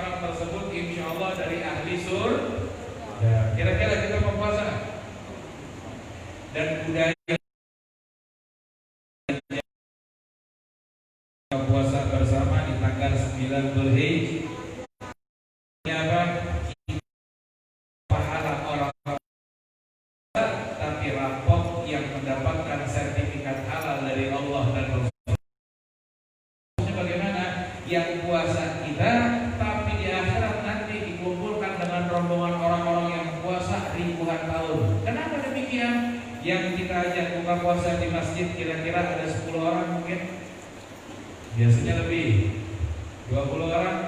orang tersebut insya Allah dari ahli surga. Kira-kira kita mau puasa? Dan budaya puasa bersama di tanggal 9 Dzulhijjah. Ini apa? Pahala orang tapi rapot yang mendapatkan sertifikat halal dari Allah dan Rasul. Bagaimana? Yang puasa kita tapi di akhirat nanti dikumpulkan dengan rombongan orang-orang yang puasa ribuan tahun. Kenapa demikian? Yang kita ajak buka puasa di masjid kira-kira ada 10 orang mungkin. Biasanya lebih 20 orang.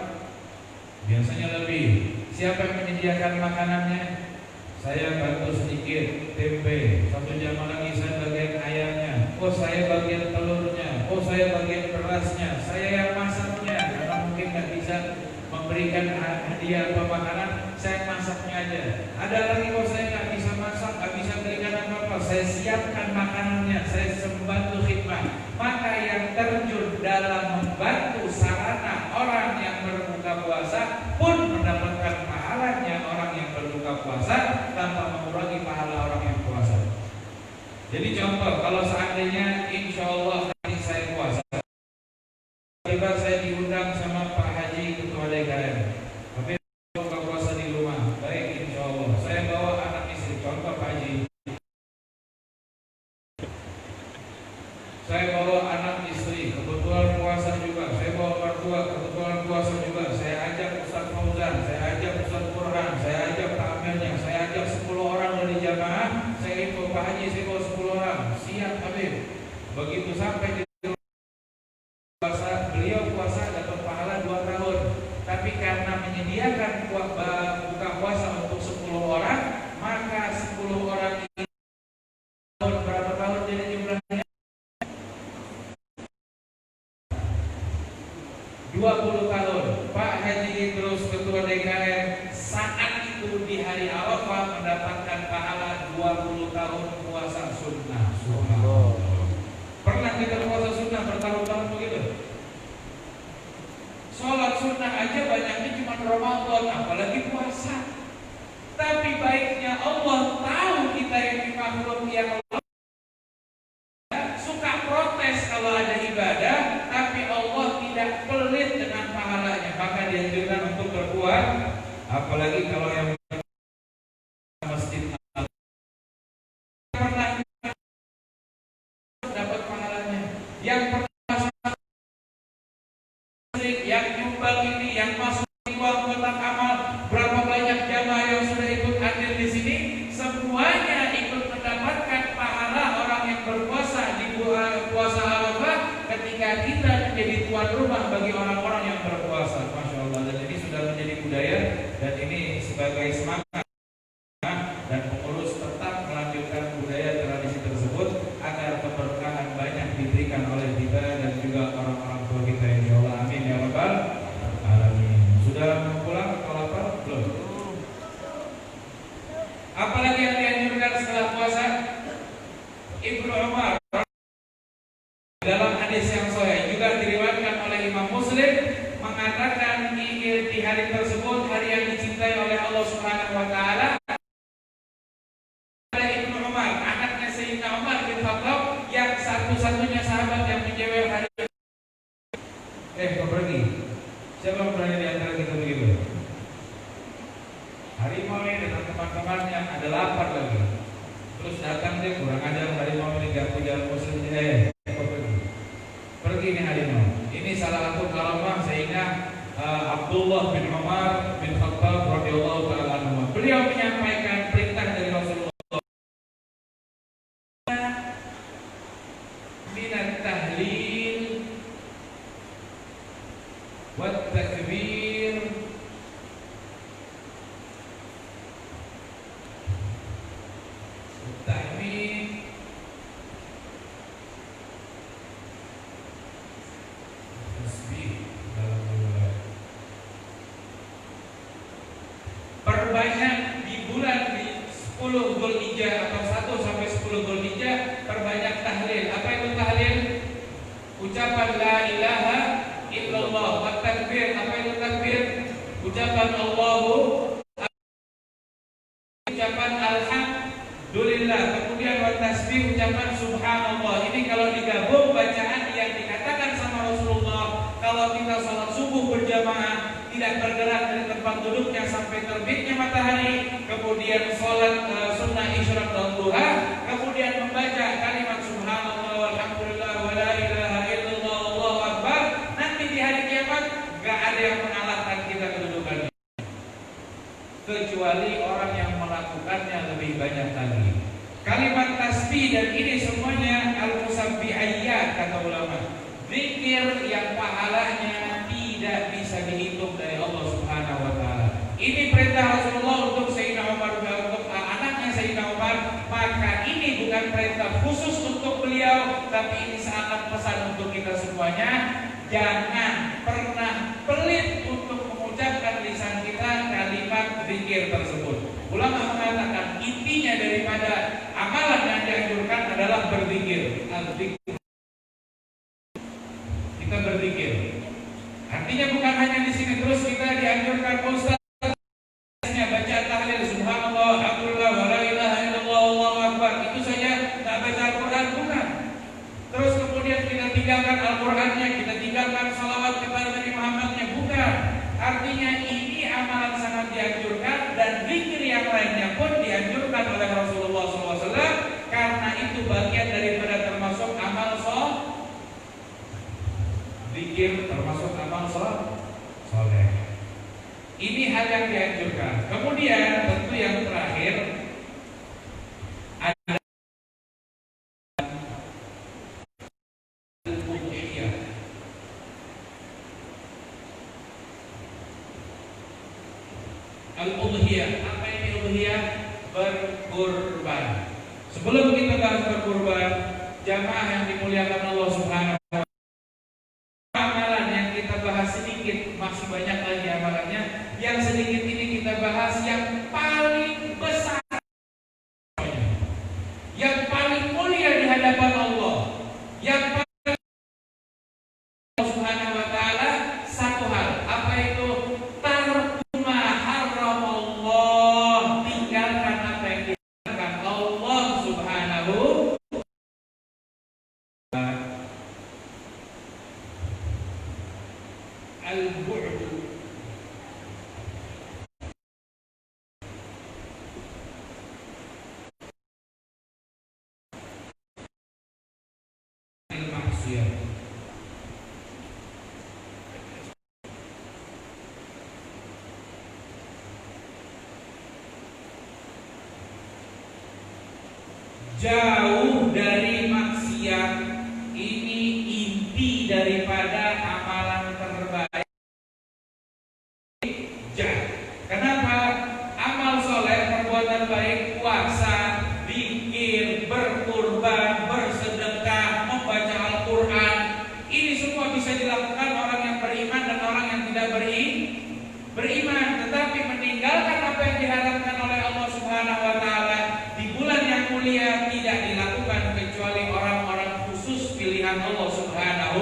Biasanya lebih. Siapa yang menyediakan makanannya? Saya bantu sedikit tempe, 1 jam lagi saya bagian ayamnya, oh saya bagian telurnya, oh saya bagian berasnya, saya yang masaknya. Karena mungkin nggak bisa memberikan hadiah atau makanan, saya masaknya aja. Ada lagi oh saya nggak bisa masak, nggak bisa berikan apa-apa, saya siapkan makanannya, saya membantu khidmat. Maka yang terjun dalam membantu sarana orang yang berbuka puasa pun mendapatkan pahalanya orang yang berbuka puasa tanpa mengurangi pahala orang yang puasa. Jadi contoh, kalau seandainya insya Allah nanti saya puasa, tiba saya diundang sama Pak Haji Ketua DKM, tapi buka puasa di rumah, baik insya Allah. Saya bawa anak istri, contoh Pak Haji. Saya bawa anak istri, kebetulan puasa juga. Saya bawa mertua, kebetulan puasa juga. Saya ajak Ustaz Fauzan, saya ajak Ustaz Burhan, saya ajak tamirnya, saya ajak 10 orang dari jamaah. Saya info Pak Haji, saya bawa 10 orang. Siap Habib. Begitu sampai di puasa, beliau puasa dapat pahala 2 tahun. Tapi karena menyediakan buka puasa untuk 10 orang, maka 10 orang ini berapa tahun jadi jumlahnya? 20 tahun. Pak Haji Idrus Ketua DKM saat itu di hari Arafah mendapatkan pahala 20 tahun puasa sunnah. Pernah kita puasa sunnah bertahun-tahun begitu? Sholat sunnah aja banyaknya cuma Ramadan, apalagi puasa. Tapi baiknya Allah tahu kita yang makhluk yang suka protes kalau ada ibadah, tapi Allah tidak pelit dengan pahalanya, maka dianjurkan untuk berbuat. Apalagi kalau yang masjid pernah dapat pahalanya, yang pernah yang nyumbang ini, yang masuk uang kotak amal, berapa banyak jamaah yang sudah ikut hadir di sini, semuanya ikut mendapatkan pahala orang yang berpuasa di puasa Arafah ketika kita menjadi tuan rumah bagi orang-orang yang berpuasa. Masya Allah. Dan ini sudah menjadi budaya, dan ini sebagai semangat dan pengurus tetap melanjutkan budaya tradisi tersebut agar keberkahan banyak diberikan oleh kita dan juga orang-orang tua kita, insya Allah. Amin ya rabbal alamin. Sudah mau pulang atau lapar? Belum. Apalagi yang dianjurkan setelah puasa? Ibnu Umar dalam hadis yang sahih juga diriwayatkan oleh Imam Muslim mengatakan di hari tersebut, hari yang dicintai oleh Allah Subhanahu wa taala, ada Ibnu Umar, anaknya Sayyidina Umar bin Khattab, yang satu-satunya sahabat yang menjewel hari. Kau pergi. Siapa yang berani di antara kita begitu? Harimau ini dengan teman-temannya ada lapar lagi. Terus datang dia kurang ajar, harimau ini gak punya muslim. Pergi nih harimau. Ini salah satu kalamah sehingga Abdullah bin Umar bin Khattab radhiyallahu taala anhu. Beliau menyampaikan perintah dari Rasulullah. Minat tahlil wa takbir tahmid tasbih dalam riwayat. Perbanyak di bulan di 10 Dzulhijjah atau 1 sampai 10 Dzulhijjah, perbanyak tahlil. Apa itu tahlil? Ucapan la ilaha illallah. Wa takbir, apa ucapan ucapan alhamdulillah, kemudian wa tasbih, ucapan subhanallah. Ini kalau digabung bacaan yang dikatakan sama Rasulullah, kalau kita sholat subuh berjamaah tidak bergerak dari tempat duduknya sampai terbitnya matahari, kemudian sholat sunnah isyraq dan duha, kemudian membaca kalimat subhanallah walhamdulillah wa la ilaha illallah wallahu akbar, nanti di hari kiamat gak ada yang mengalahkan kita kedudukannya kecuali orang yang melakukannya lebih banyak lagi. Kalimat tasbih dan ini semuanya al-musabbihiyat kata ulama, zikir yang pahalanya tidak bisa dihitung dari Allah Subhanahu wa taala. Ini perintah Rasulullah untuk Sayyidina Umar, untuk anaknya Sayyidina Umar, maka ini bukan perintah khusus untuk beliau, tapi ini sangat pesan untuk kita semuanya. Jangan pernah pelit untuk mengucapkan lisan kita kalimat zikir tersebut. Ulama mengatakan intinya daripada amalan yang dianjurkan adalah berzikir. Kita berzikir. Artinya bukan hanya di sini terus kita dianjurkan Ustaznya baca tahlil subhanallah alhamdulillah wa la ilaha illallah wallahu akbar, itu saja enggak baca Al-Qur'an, bukan. Terus kemudian kita tinggalkan Al-Qur'annya, kita tinggalkan salawat kepada Nabi Muhammadnya, bukan. Artinya ini amalan sangat dianjurkan dan zikir yang lainnya pun dianjurkan oleh Rasulullah SAW karena itu bagian daripada termasuk amal zikir, termasuk amal soleh. Ini hal yang dianjurkan. Kemudian tentu yang terakhir ada al-udhiyah. Al-udhiyah, apa ini udhiyah? Berkurban. Sebelum kita bahas berkurban, jamaah yang dimuliakan Allah Subhanahu wa taala, amalan yang kita bahas sedikit, masih banyak lagi amalannya. Yang sedikit ini kita bahas yang paling besar, yang paling mulia di hadapan Allah, yang paling Allah Subhanahu wa taala. Satu hal, apa itu? Tarkuma haramallah, tinggalkan apa yang diharamkan Allah Subhanahu al-bu'du. Jauh dari maksiat, ini inti daripada amalan terbaik. Kenapa? Amal soleh, perbuatan baik, puasa, zikir, berkurban, bersedekah, membaca Al-Quran, ini semua bisa dilakukan orang yang beriman dan orang yang tidak beriman. Tetapi meninggalkan apa yang diharapkan oleh Allah Subhanahu wa taala di bulan yang mulia tidak dilakukan kecuali orang-orang khusus pilihan Allah Subhanahu.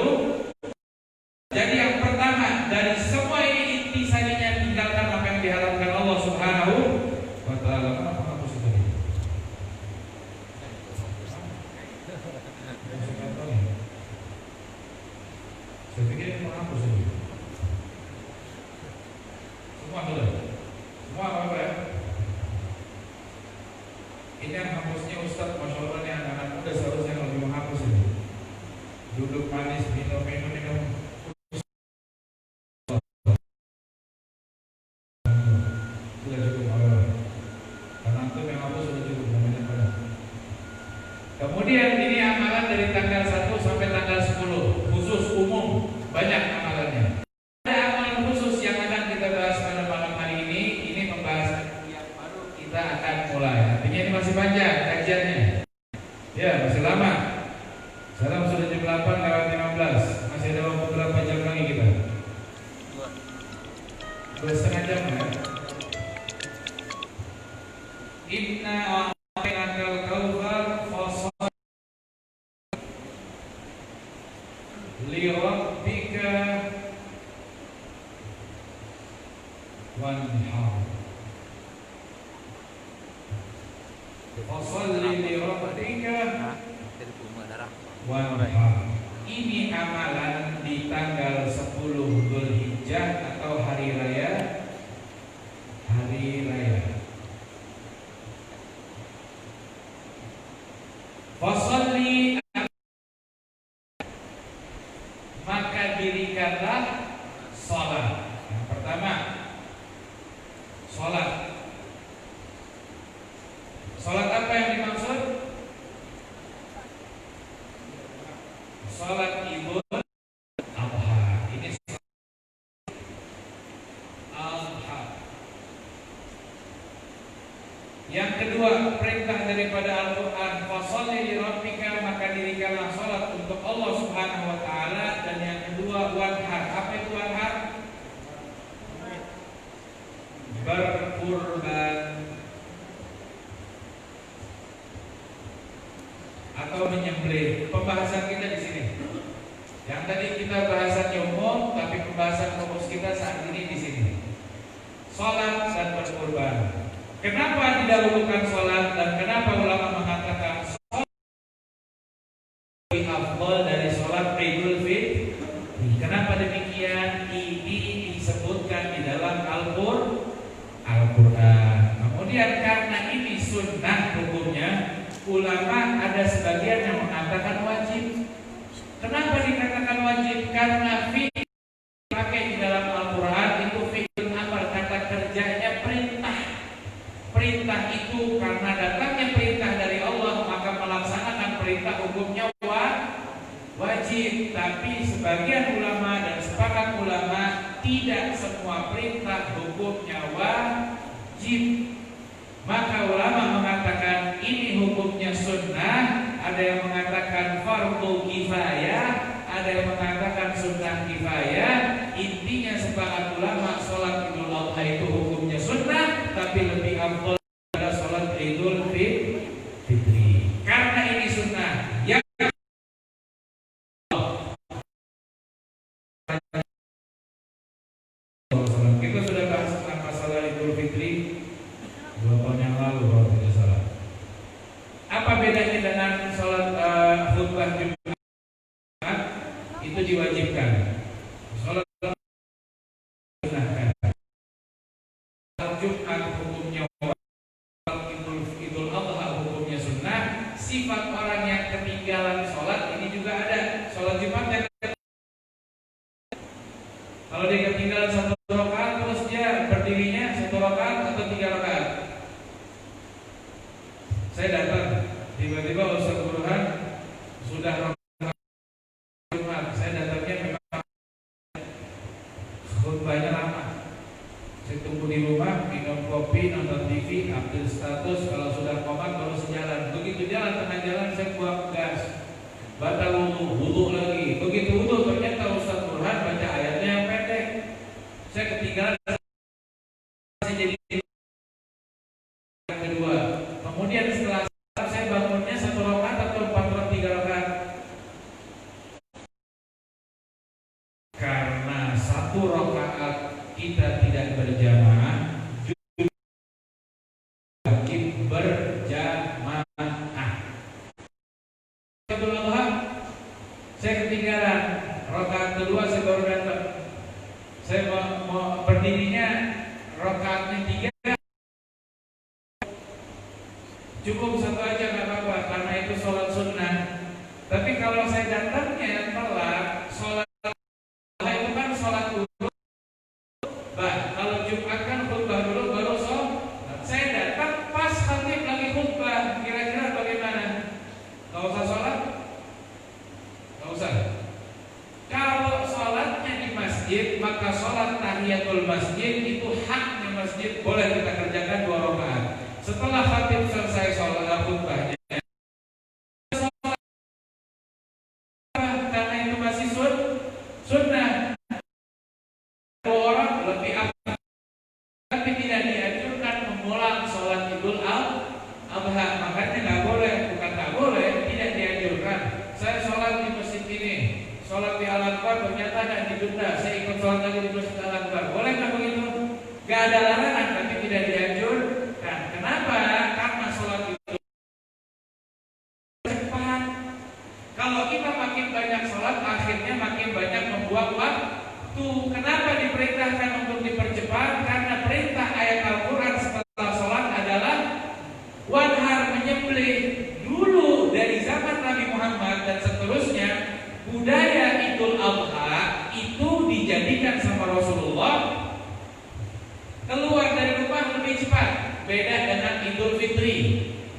Jadi yang pertama dari semua ini inti sadinya tinggalkan apa yang diharapkan Allah Subhanahu wa taala. Kenapa hapus itu? Saya pikir ini menghapus ini. Semua boleh. Semua apa ya? Ini yang hapusnya Ustaz, Masya Allah, ini anak-anak muda seharusnya lebih menghapus ini. Duduk manis, minum. Sudah cukup, karena itu yang hapus sudah cukup, namanya pada. Kemudian ini amalan dari tanggal 1 sampai tanggal 10, khusus umum, banyak amalannya. Ada amalan khusus yang akan kita bahas pada malam hari ini pembahasan yang baru kita akan mulai. Artinya ini masih panjang kajiannya. Ya, masih lama. Sekarang sudah jam 8:15. Masih ada waktu berapa jam lagi kita? 2,5 jam ya. Inna a'tainakal kautsar fasal li rabbika wanhar. Fasholli li rabbika wanhar. Ini amalan di tanggal 10 Dzulhijjah atau hari raya. Fasholli, maka dirikanlah sholat. Yang pertama, sholat. Sholat apa yang dimaksud? Sholat Idul Adha. Ini Adha. Yang kedua, perintah daripada Al-Quran, fasholli li rabbika, maka dirikanlah sholat untuk Allah Subhanahu wa ta'ala. Dan yang kedua, wanhar. Apa itu wanhar? Berkurban atau menyembelih. Pembahasan kita di sini. Yang tadi kita bahasannya umum, tapi pembahasan fokus kita saat ini di sini. Sholat dan berkurban. Kenapa didahulukan sholat dan kenapa ulama mengatakan sholat lebih afdal dari sholat Idul Fitri? Kenapa demikian? Ini disebutkan di dalam Al-Quran. Kemudian karena ini sunnah hukumnya, ulama ada sebagian yang mengatakan wajib. Kenapa dikatakan wajib? Karena fi'il dipakai di dalam Al-Quran itu fi'il amar, kata kerjanya perintah. Perintah itu karena datangnya perintah dari Allah, maka melaksanakan perintah hukumnya wajib. Tapi sebagian ulama dan sepakat ulama, tidak semua perintah hukumnya wajib. Maka ulama mengatakan ini hukumnya sunnah. Ada yang mengatakan fardu kifayah, ada yang mengatakan sunnah kifayah. Intinya sepakat ulama, sholat Idul Adha itu hukumnya sunnah, tapi lebih afdal pada sholat Idul Fitri. Karena ini sunnah. Yang kita sudah bahas tentang masalah Idul Fitri 2 tahun yang lalu kalau tidak salah. Apa bedanya dengan sholat khutbah Jumat? Itu diwajibkan. Sholat Jumat hukumnya Idul Adha hukumnya sunnah. Sifat orang yang ketinggalan sholat ini juga ada. Sholat Jumat yang kalau dia ketinggalan 1 rakaat, terus dia berdirinya 1 rakaat atau 3 rakaat. Saya datang, tiba-tiba Ustaz Burhan sudah rakaat Jumat. Saya datangnya memang khutbahnya lama. Saya tunggu di rumah, minum kopi, nonton TV, update status. Kalau sudah komat baru sejalan. Begitu jalan, tengah jalan saya buang gas, batal wudu lagi. Begitu wudu ternyata Ustaz Burhan baca ayatnya yang pendek. Saya ketinggalan. Saya jadi yang kedua. Kemudian setelah saya bangunnya 1 rakaat atau 3 rakaat. Karena 1 rakaat kita tidak berjamaah, wajib berjamaah. Idul Adha saya ketinggalan, rakaat kedua saya baru datang. Saya mau berdirinya rakaatnya 3, cukup 1 aja nggak apa-apa, karena itu sholat sunnah. Tapi kalau saya datangnya telat, sholat itu kan sholat dulu. Kalau Jumat kan khutbah dulu baru sholat. Saya datang pas khatib lagi khutbah, kira-kira bagaimana? Nggak usah sholat? Nggak usah. Kalau sholatnya di masjid, maka sholat tahiyatul masjid itu haknya masjid, boleh kita kerjakan 2 rakaat. Setelah khatib selesai sholat khutbahnya, karena itu masih sunnah. 2 orang lebih afdal, tapi tidak dianjurkan mengulang sholat Idul Adha. Makanya nggak boleh, bukan nggak boleh, tidak dianjurkan. Saya sholat di masjid ini, sholat di Al-Akbar ternyata ada ditunda, saya ikut sholat lagi di masjid Al-Akbar, boleh nggak begitu? Gak ada larangan, tapi tidak dianjurkan. Kenapa? Karena sholat itu cepat. Kalau kita makin banyak sholat, akhirnya makin banyak membuang waktu. Kenapa diperintahkan untuk dipercepat? Karena perintah ayat Al-Quran setelah sholat adalah wanhar, menyembelih. Dulu dari zaman Nabi Muhammad dan seterusnya, budaya Idul Adha itu dijadikan sama Rasulullah keluar dari rumah lebih cepat. Beda dengan Idul Fitri.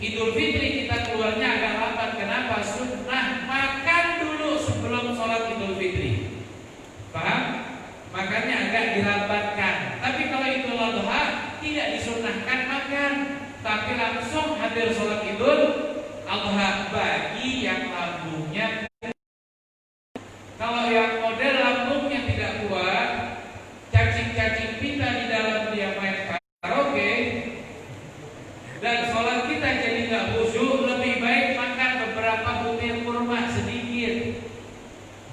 Idul Fitri kita keluarnya agak lambat. Kenapa? Sunnah makan dulu sebelum sholat Idul Fitri. Paham? Makannya agak dilambatkan. Tapi kalau Idul Adha tidak disunnahkan makan, tapi langsung hadir sholat Idul Adha bagi yang lambungnya. Kalau yang model lambungnya tidak kuat, cacing-cacing pita di dalam dia main karaoke, dan sholat kita jadi nggak khusyuk, lebih baik makan beberapa butir kurma sedikit.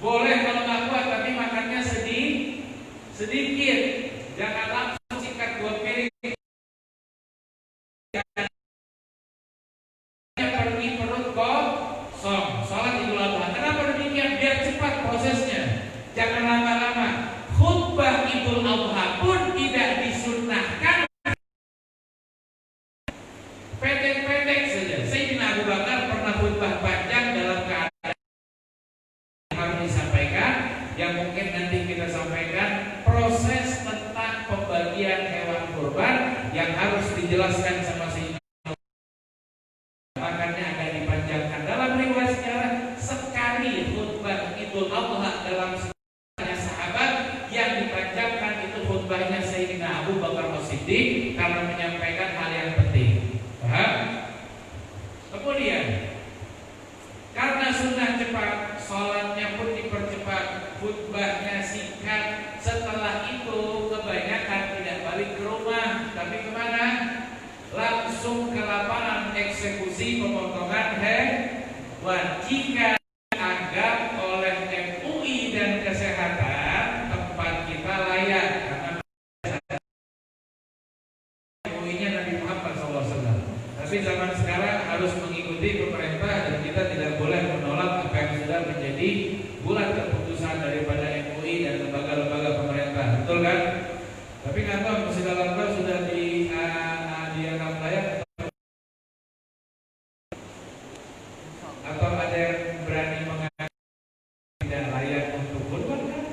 Boleh kalau nggak kuat, tapi makannya sedikit. Jangan langsung sikat 2 piring. Pergi perut kosong. Sholat Idul Adha. Kenapa demikian? Biar cepat prosesnya. Jangan lama-lama. Khutbah Idul Adha pun tidak disunnahkan. Pendek-pendek saja. Sayyidina Abu Bakar pernah khutbah panjang dalam keadaan harus disampaikan, yang mungkin nanti kita sampaikan proses tentang pembagian hewan kurban yang harus dijelaskan sama Sayyidina. Makanya agak dipanjangkan. Dalam riwayat sejarah, sekali khutbah Idul Adha dalam sejarah sahabat yang dipanjangkan itu khutbahnya Sayyidina Abu Bakar As-Siddiq karena menyampaikan hal yang penting. Paham? Kemudian karena sunnah cepat, sholatnya pun dipercepat, khutbahnya singkat. Setelah itu kebanyakan tidak balik ke rumah, tapi kemana? Langsung ke lapangan eksekusi pemotongan hewan. Jika dianggap oleh MUI dan kesehatan tempat kita layak, karena MUI-nya Nabi Muhammad SAW. Tapi zaman sekarang harus mengikuti pemerintah dan kita tidak boleh menolak apa yang sudah menjadi bulat keputusan daripada MUI dan lembaga-lembaga pemerintah. Betul kan? Tapi nggak tahu masih dalam sudah dianggap layak atau ada yang berani mengatakan tidak layak untuk kurban kan?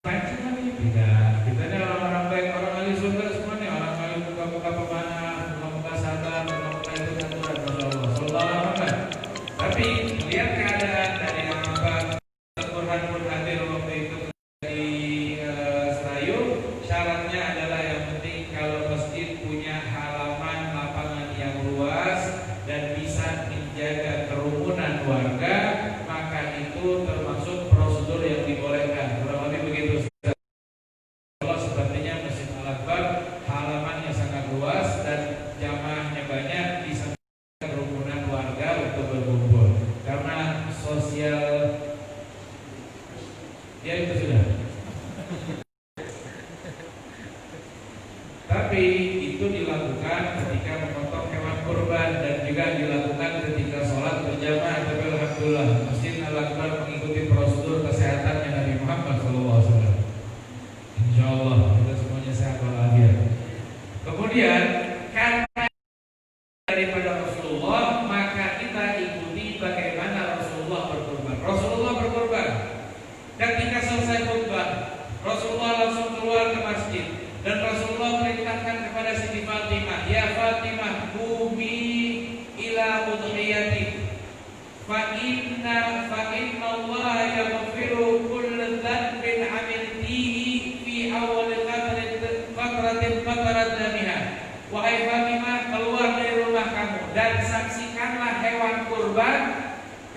Macam lagi tidak. Kita ini orang-orang baik, orang ahli surga semua nih, orang ahli muka-muka pemanah, muka-muka sabar, muka-muka itu aturan Rasulullah SAW. Tapi melihat keadaan dari apa Al-Quran pun hadir waktu itu di Serayu, syaratnya adalah yang penting kalau masjid punya halaman lapangan yang luas dan bisa menjaga kerumunan warga, maka itu termasuk prosedur yang dibolehkan. Kurang lebih begitu. Kalau sepertinya Masjid Al-Akbar halamannya sangat luas dan jamaahnya banyak, bisa kerumunan warga untuk berkumpul. Karena sosial ya itu sudah. Tapi itu dilakukan ketika memotong hewan kurban dan juga dilakukan ketika sholat berjamaah. Tapi alhamdulillah Masjid Al-Akbar mengikuti prosedur kesehatannya Nabi Muhammad SAW. Insyaallah kita semuanya sehat walafiat. Kemudian karena daripada Rasulullah, maka kita ikuti bagaimana Rasulullah berkurban. Rasulullah berkurban. Ketika selesai khutbah, Rasulullah langsung keluar ke masjid dan Rasulullah perintahkan kepada Siti Fatimah, ya Fatimah, qumi ila udhiyati fa inna Allah yaghfiru kull dhanbin 'amiltihi fi awal qatratin minha. Wahai Fatimah, keluar dari rumah kamu dan saksikanlah hewan kurban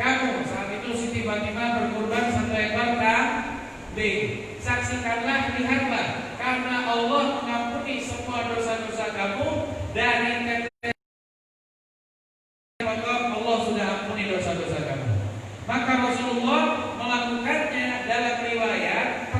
kamu. Saat itu Siti Fatimah berkurban 1 ekor kambing. Saksikanlah, lihatlah, karena Allah mengampuni semua dosa-dosa kamu dari Allah sudah ampuni dosa-dosa kamu. Maka Rasulullah melakukannya dalam riwayat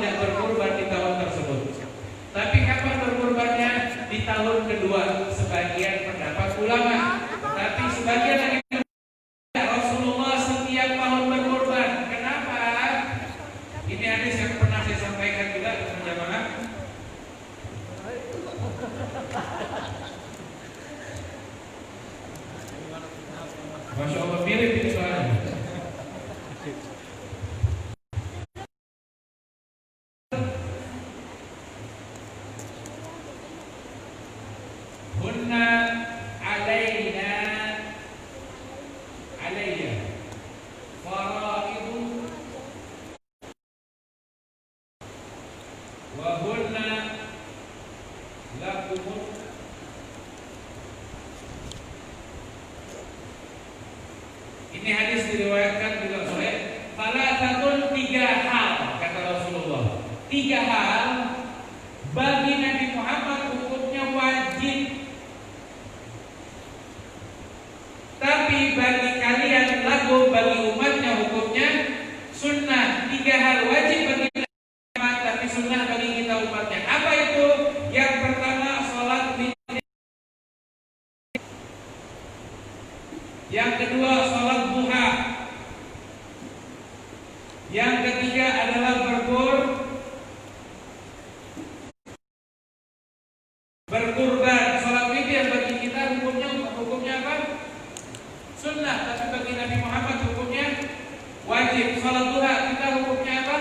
tidak berkurban di tahun tersebut. Tapi kapan berkurbannya? Di tahun kedua, sebagian pendapat ulama. Tetapi sebagian lagi Rasulullah setiap tahun berkurban. Kenapa? Ini hadis yang pernah saya sampaikan juga kepada jamaah. Masya Allah, mirip ini soalnya. Hunna alaina alayya faraidu wa hunna lakum. Ini hadis diriwayatkan juga oleh Falathatun, 3 hal kata Rasulullah. 3 hal bagi Nabi Muhammad hukumnya wajib, tapi bagi kalian lagu, bagi umatnya hukumnya sunnah. 3 hal wajib bagi Nabi Muhammad, tapi sunnah bagi kita umatnya. Apa itu? Yang pertama sholat witir, yang kedua sholat duha, yang ketiga adalah berkurban. Sholat witir bagi kita hukumnya apa? Sunnah, tapi bagi Nabi Muhammad hukumnya wajib. Sholat duha kita hukumnya apa?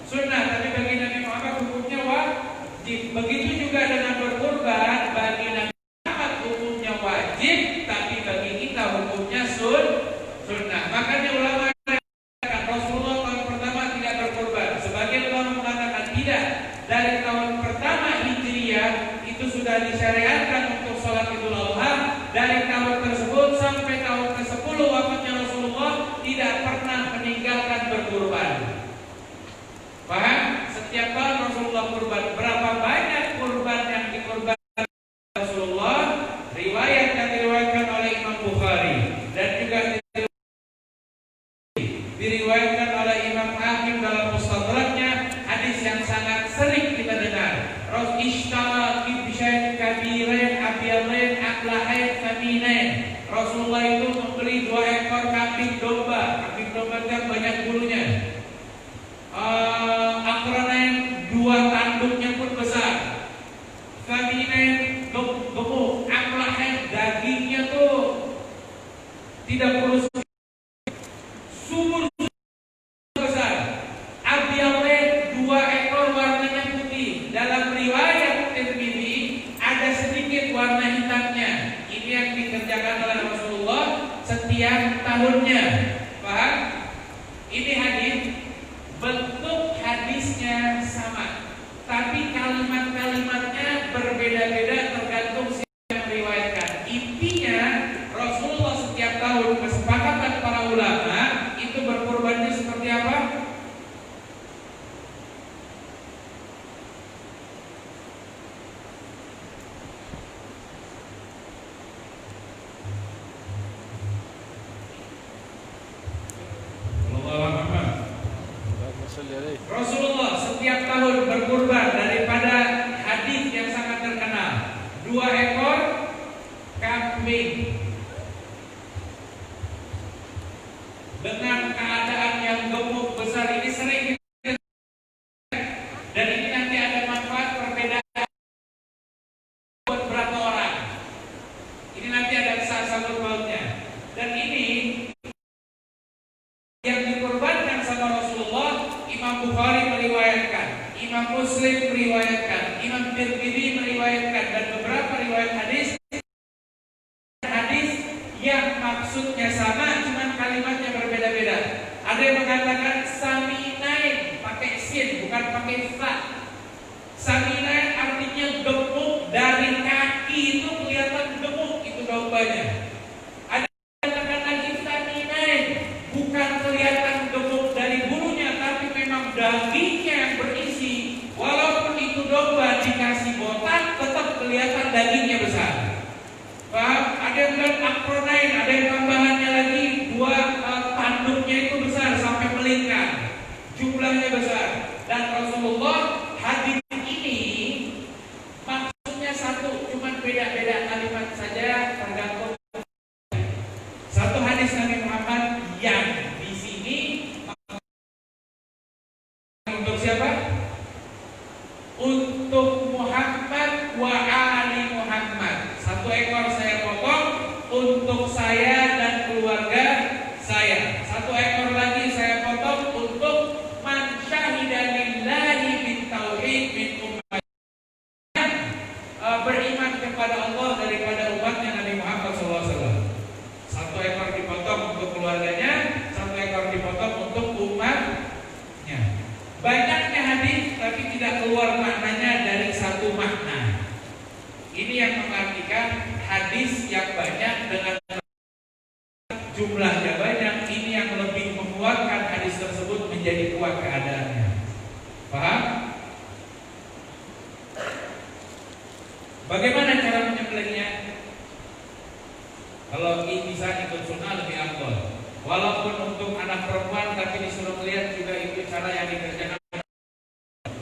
Sunnah, tapi bagi Nabi Muhammad hukumnya wajib. Begitu juga dengan berkurban, bagi Nabi Muhammad hukumnya wajib, tapi bagi kita hukumnya sunnah. Makanya ulama mengatakan Rasulullah tahun pertama tidak berkurban. Sebagian ulama mengatakan tidak. Dari tahun pertama Hijriyah itu sudah disyariatkan untuk sholat Idul Adha. Dari tahun tersebut sampai tahun ke-10 wafatnya Rasulullah tidak pernah meninggalkan berkurban. Paham? Setiap tahun Rasulullah kurban. Berapa banyak kurban yang dikurbankan Rasulullah? Riwayat yang diriwayatkan oleh Imam Bukhari dan juga diriwayatkan oleh Imam Hakim dalam Mustadraknya, hadis yang sangat sering kita dengar. Ishtara kibsyan kabirin abyadain aklahain faminain. Rasulullah itu membeli 2 ekor kambing domba. Kambing domba kan banyak bulunya. Akranain, 2 tanduknya pun besar. Faminain, gemuk. Aklahain, dagingnya tuh tidak perlu subur besar. Abyadain, 2 ekor warnanya putih. Dalam riwayat Tirmidzi ada sedikit warna hitamnya. Ini yang dikerjakan oleh Rasulullah setiap tahunnya. Paham? Ini hadis, bentuk hadisnya sama, tapi kalimat-kalimatnya berbeda-beda tergantung siapa yang meriwayatkan. Intinya Rasulullah setiap tahun, kesepakatan para ulama itu berkurbannya seperti apa? Rasulullah setiap tahun berkurban daripada hadis yang sangat terkenal, 2 ekor kambing dengan keadaan yang gemuk besar. Ini sering kita, dan ini nanti ada manfaat perbedaan buat berapa orang. Ini nanti ada sangkut pautnya. Dan ini yang dikorbankan sama Rasulullah, Imam Bukhari meriwayatkan, Imam Muslim meriwayatkan, Imam Tirmidzi meriwayatkan, dan beberapa riwayat hadis yang maksudnya sama, cuman kalimatnya berbeda-beda. Ada yang mengatakan saminain pakai sin, bukan pakai fa. Saminain artinya gemuk, dari kaki itu kelihatan gemuk itu dombanya. Ada yang mengatakan lagi saminain, bukan kelihatan gemuk dari bulunya, tapi memang dagingnya yang berisi. Walaupun itu domba dikasih botak, tetap kelihatan dagingnya besar. Paham? Ada yang bilang akronain, ada yang tambahannya lagi 2 tanduknya itu besar sampai melingkar, jumlahnya besar. Dan Rasulullah untuk Muhammad wa ali Muhammad. 1 ekor saya potong untuk saya dan keluarga saya. 1 ekor lagi saya potong untuk man syahida lillahi bitauhid min ummah, beriman kepada Allah daripada umatnya Nabi Muhammad SAW. 1 ekor dipotong untuk keluarganya, 1 ekor dipotong untuk umatnya. Banyaknya hadis tapi tidak keluar maknanya dari satu makna. Ini yang mengartikan hadis yang banyak dengan jumlahnya banyak, ini yang lebih menguatkan hadis tersebut menjadi kuat keadaannya. Paham? Bagaimana cara menyembelihnya? Kalau bisa ikut sunnah lebih afdal. Walaupun untuk anak perempuan tapi disuruh melihat juga itu cara yang dikerjakan.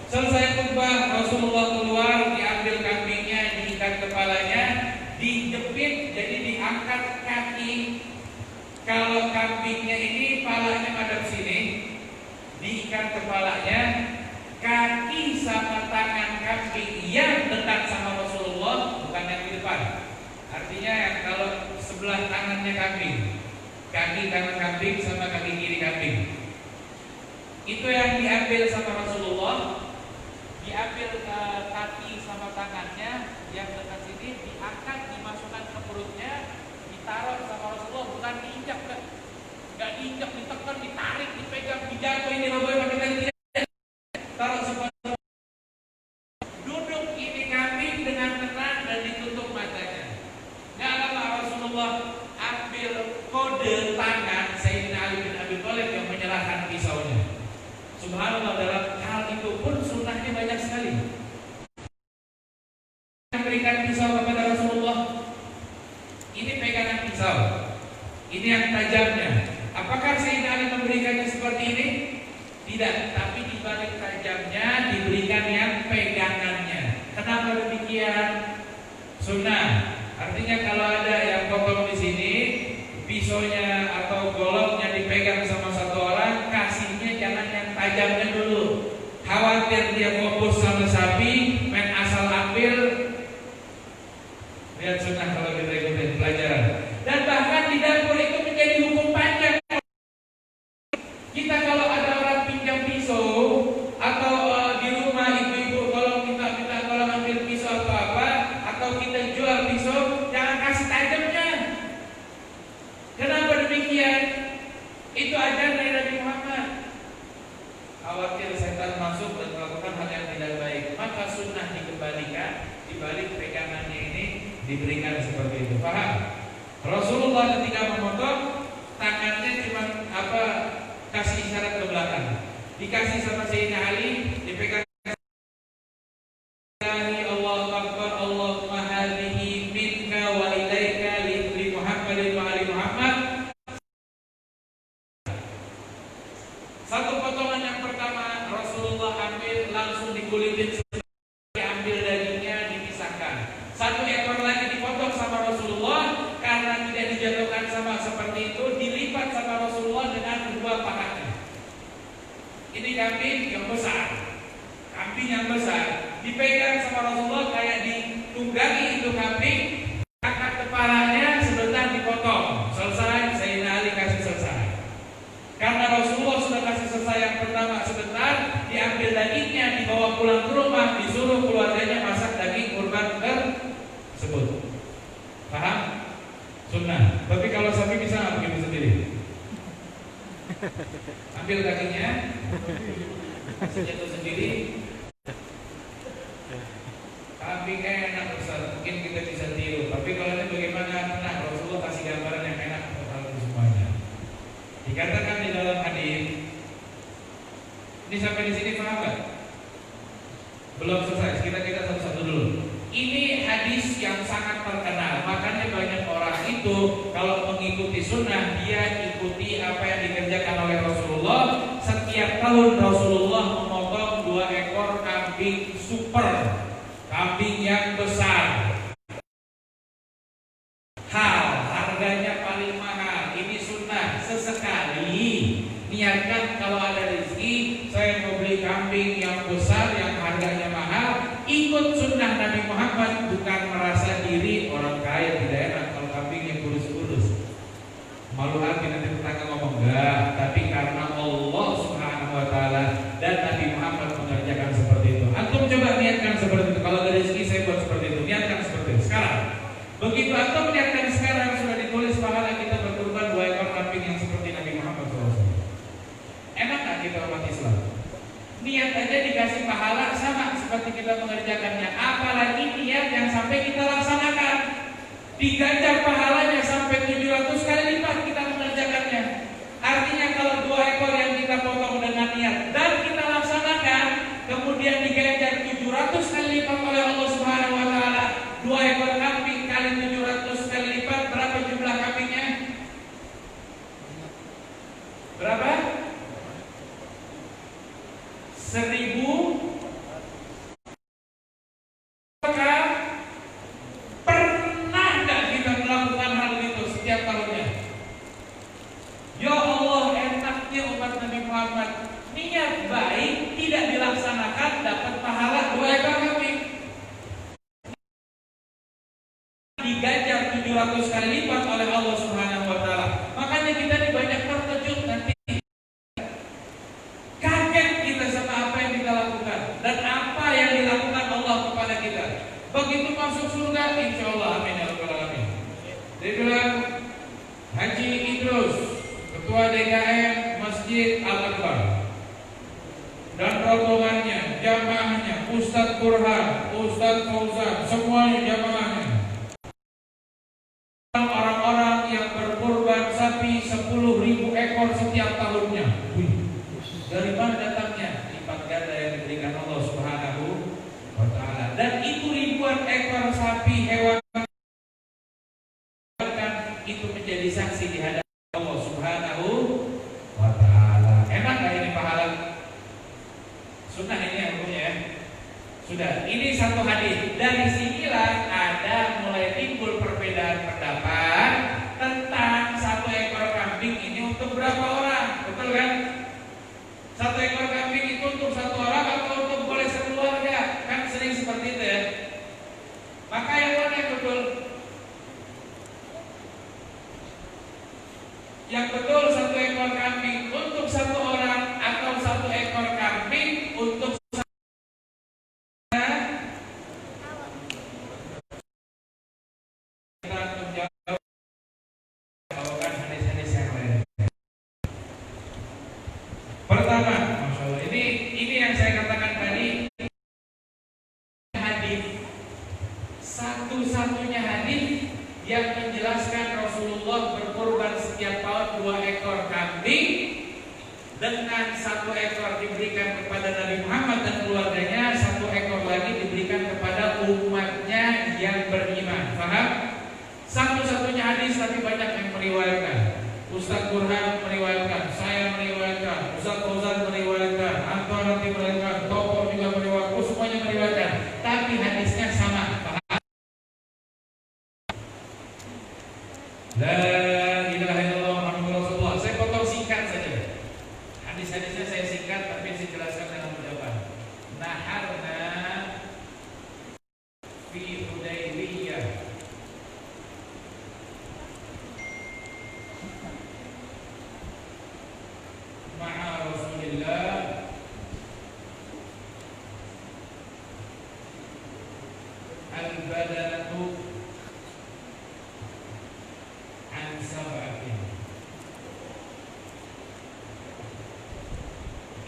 Selesai khutbah, Rasulullah keluar, diambil kambingnya, diikat kepalanya, dijepit, jadi diangkat kaki. Kalau kambingnya ini palanya madep sini, diikat kepalanya, kaki sama tangan kambing yang dekat sama Rasulullah, bukan yang di depan. Artinya yang kalau sebelah tangannya kambing, kaki kanan kambing sama kaki kiri kambing, itu yang diambil sama Rasulullah. Diambil kaki sama tangannya yang dekat sini, diangkat, dimasukkan ke perutnya, ditaruh sama Rasulullah, bukan diinjak, nggak diinjak, ditekan, ditarik, dipegang, dijatuh, ini nggak boleh pakai tangan, taruh seperti duduk ini kambing dengan tenang dan ditutup matanya. Nggak lama Rasulullah ambil kode tangan Sayyidina Ali bin Abi Thalib yang menyerahkan pisaunya. Subhanallah, dalam hal itu pun sunnahnya banyak sekali. Memberikan pisau kepada Rasulullah, ini pegangan pisau, ini yang tajamnya. Apakah Sayyidina Ali memberikannya seperti ini? Tidak, tapi di balik tajamnya diberikan yang pegangannya. Kenapa demikian? Sunnah. Artinya kalau ada yang potong di sini, pisaunya atau goloknya dipegang sama satu orang, kasihnya jangan yang tajamnya dulu. Khawatir dia fokus sama sapi, main asal ambil. Lihat sunnah kalau kita ikutin pelajaran. Dan bahkan di dapur itu menjadi hukum panjang. Kita kalau ada orang pinjam pisau atau di rumah ibu-ibu tolong minta tolong ambil pisau atau apa, atau kita jual pisau, jangan kasih tajamnya. Kenapa demikian? Itu ajaran dari Nabi Muhammad. Khawatir setan masuk dan melakukan hal yang tidak baik, maka sunnah dikembalikan, dibalik pegangannya ini diberikan seperti itu. Paham? Rasulullah ketika memotong, tangannya cuma kasih isyarat ke belakang, dikasih sama Sayyidina Ali, dipegang. Allahu Akbar, Allahumma hadhihi minka wa ilaika li Muhammadin wa ali Muhammad. Satu potongan yang pertama Rasulullah ambil, langsung dikulitin, diambil dagingnya, dipisahkan. 1 ekor lagi dipotong sama Rasulullah, karena tidak dijatuhkan sama seperti itu, dilipat sama Rasulullah dengan 2 pahatnya. Ini kambing yang besar, kambing yang besar dipegang sama Rasulullah kayak ditunggangi itu kambing, angkat kepalanya, sebentar dipotong, selesai. Sayyidina Ali kasih selesai. Karena Rasulullah sudah kasih selesai yang pertama sebentar, diambil dagingnya, dibawa pulang ke rumah, disuruh keluarganya masak daging kurban tersebut. Paham? Sunnah. Tapi kalau sapi bisa nggak begitu sendiri? Ambil kakinya, jatuh sendiri. Kambing enak besar, mungkin kita bisa tiru. Tapi kalau ini bagaimana? Nah, Rasulullah kasih gambaran yang enak untuk hal itu semuanya. Dikatakan di dalam hadis. Ini sampai di sini paham nggak? Belum selesai. Kita satu-satu dulu. Ini hadis yang sangat terkenal, makanya banyak orang itu kalau mengikuti sunnah, dia ikuti apa yang dikerjakan oleh Rasulullah. Setiap tahun Rasulullah memotong 2 ekor kambing super, kambing yang besar. Harganya paling mahal. Ini sunnah. Sesekali niatkan kalau ada rezeki, saya mau beli kambing yang besar yang harganya mahal, Muhammad bukan merasa diri orang kaya tidak enak kalau kambingnya kurus-kurus. Malu hati nanti tetangga ngomong enggak, tapi karena Allah Subhanahu wa taala dan Nabi Muhammad mengerjakan seperti itu. Antum coba niatkan seperti itu. Kalau dari segi saya buat seperti itu, niatkan seperti itu. Sekarang, begitu antum niatkan sekarang sudah ditulis pahala kita berkurban 2 ekor kambing yang seperti Nabi Muhammad SAW. Enak nggak kita umat Islam? Niat aja dikasih pahala sama seperti kita mengerjakannya. Apalagi niat yang sampai kita laksanakan, diganjar pahalanya sampai 700 kali lipat kita mengerjakannya. Artinya kalau 2 ekor yang kita potong dengan niat dan kita laksanakan, kemudian diganjar 700 kali lipat oleh Allah Subhanahu wa taala. 2 ekor kambing kali 700 kali lipat, berapa jumlah kambingnya? Berapa? 1000. Pernah nggak kita melakukan hal itu setiap tahunnya? Ya Allah, enaknya umat Nabi Muhammad, niat baik tidak dilaksanakan dapat pahala 2 ekor kambing, diganjar 700 kali lipat oleh Allah Subhanahu wa taala. Makanya kita ini banyak terkejut nanti. Kaget kita sama apa yang kita lakukan dan apa yang dilakukan Allah kepada kita. Begitu masuk surga, insya Allah, amin ya rabbal alamin. Dia bilang, Haji Idrus, Ketua DKM Masjid Al-Akbar, dan rombongannya, jamaahnya, Ustadz Burhan, Ustadz Fauzan, semuanya jamaahnya, orang-orang yang berkurban sapi 10.000 ekor setiap tahunnya. Wih, dari mana datangnya? Lipat ganda yang diberikan Allah Subhanahu wa taala. Dan itu ribuan ekor sapi hewan itu menjadi saksi di hadapan Allah Subhanahu wa taala. Enak gak ini pahala? Sunnah ini yang punya ya. Sudah, ini satu hadis. Dari sinilah ada mulai timbul perbedaan pendapat tentang 1 ekor kambing ini untuk berapa orang. Betul kan? 1 ekor kambing itu untuk 1 orang atau untuk boleh sekeluarga? Kan sering seperti itu ya. Maka yang mana yang betul? Yang betul 1 ekor kambing untuk 1 orang atau 1 ekor kambing untuk pertama, Masya Allah, ini yang saya katakan tadi, hadis satu-satunya hadis yang menjelaskan Rasulullah berkorban setiap tahun 2 ekor kambing, dengan 1 ekor diberikan kepada Nabi Muhammad dan keluarganya, 1 ekor lagi diberikan kepada umatnya yang beriman. Paham? Satu-satunya hadis, tapi banyak yang meriwayatkan. Ustadz Burhan meriwayatkan, saya meriwayatkan, Ustadz Fauzan meriwayatkan, Anton nanti meriwayatkan, Tokoh juga meriwayatkan, semuanya meriwayatkan, tapi hadisnya sama. Paham? La ilaha illallah Muhammadur Rasulullah. Saya potong singkat saja. Hadis-hadisnya saya singkat, tapi saya jelaskan dengan ucapan. Naharna fi Hudaybiyah ma'a Rasulillah al-badanatu an sab'atin.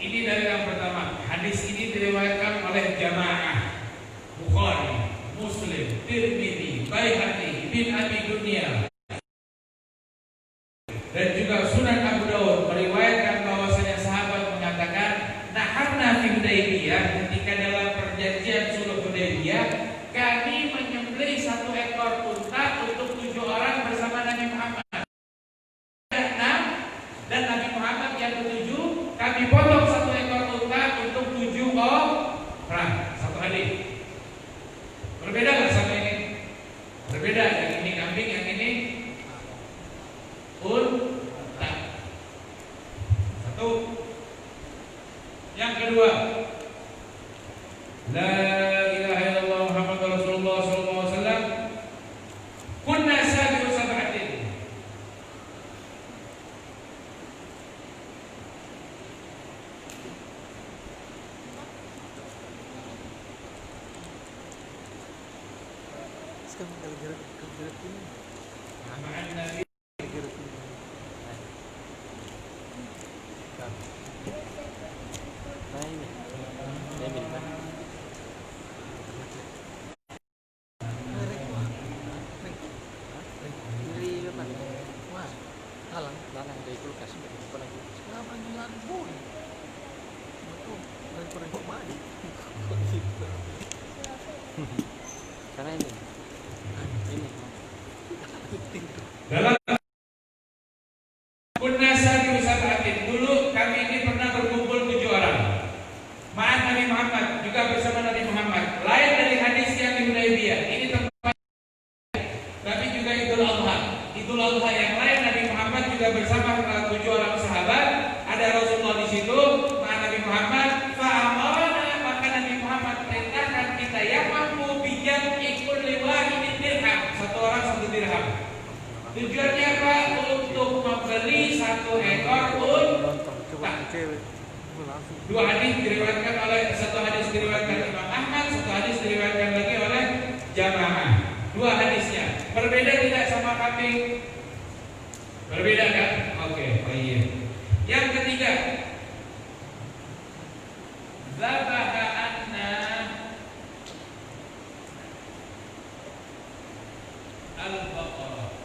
Ini dari yang pertama. Hadis ini diriwayatkan oleh jamaah Bukhari, Muslim, Tirmidzi, Baihaqi, Ibn Abi Dunya, dan juga Sunan Abu Dawud meriwayatkan bahwasanya sahabat mengatakan, naharna fi Hudaybiyah, ketika dalam perjanjian sulh Hudaybiyah, kami menyembelih 1 ekor unta untuk 7 orang bersama Nabi Muhammad. Dan Nabi Muhammad yang ke-7, kami potong 1 ekor unta untuk 7 orang. 1 hadis. Berbeda nggak sama ini? Berbeda. Yang ini kambing, yang ini unta. 1. Yang kedua, la ilaha illallah Muhammadur Rasulullah Dalam Kunasa di Usahatin dulu kami ini pernah berkumpul 7 orang. Ma'an Nabi Muhammad, juga bersama Nabi Muhammad. Lain dari hadis yang di Hudaybiyah. Ini tempat, tapi juga Idul Adha. Idul Adha yang lain Nabi Muhammad juga bersama 7 orang sahabat. Ada Rasulullah di situ, ma'an Nabi Muhammad. Fa'amarana, maka Nabi Muhammad perintahkan kita yang mampu bijak ikut liwahidin dirham. 1 orang 1 dirham. Tujuannya apa? Untuk membeli 1 ekor unta. 2 hadis diriwayatkan oleh, 1 hadis diriwayatkan Imam Ahmad, 1 hadis diriwayatkan lagi oleh jamaah. 2 hadisnya berbeda tidak sama kambing? Berbeda kan? Oke, baik. Yang ketiga, zabaha anna al-baqarah.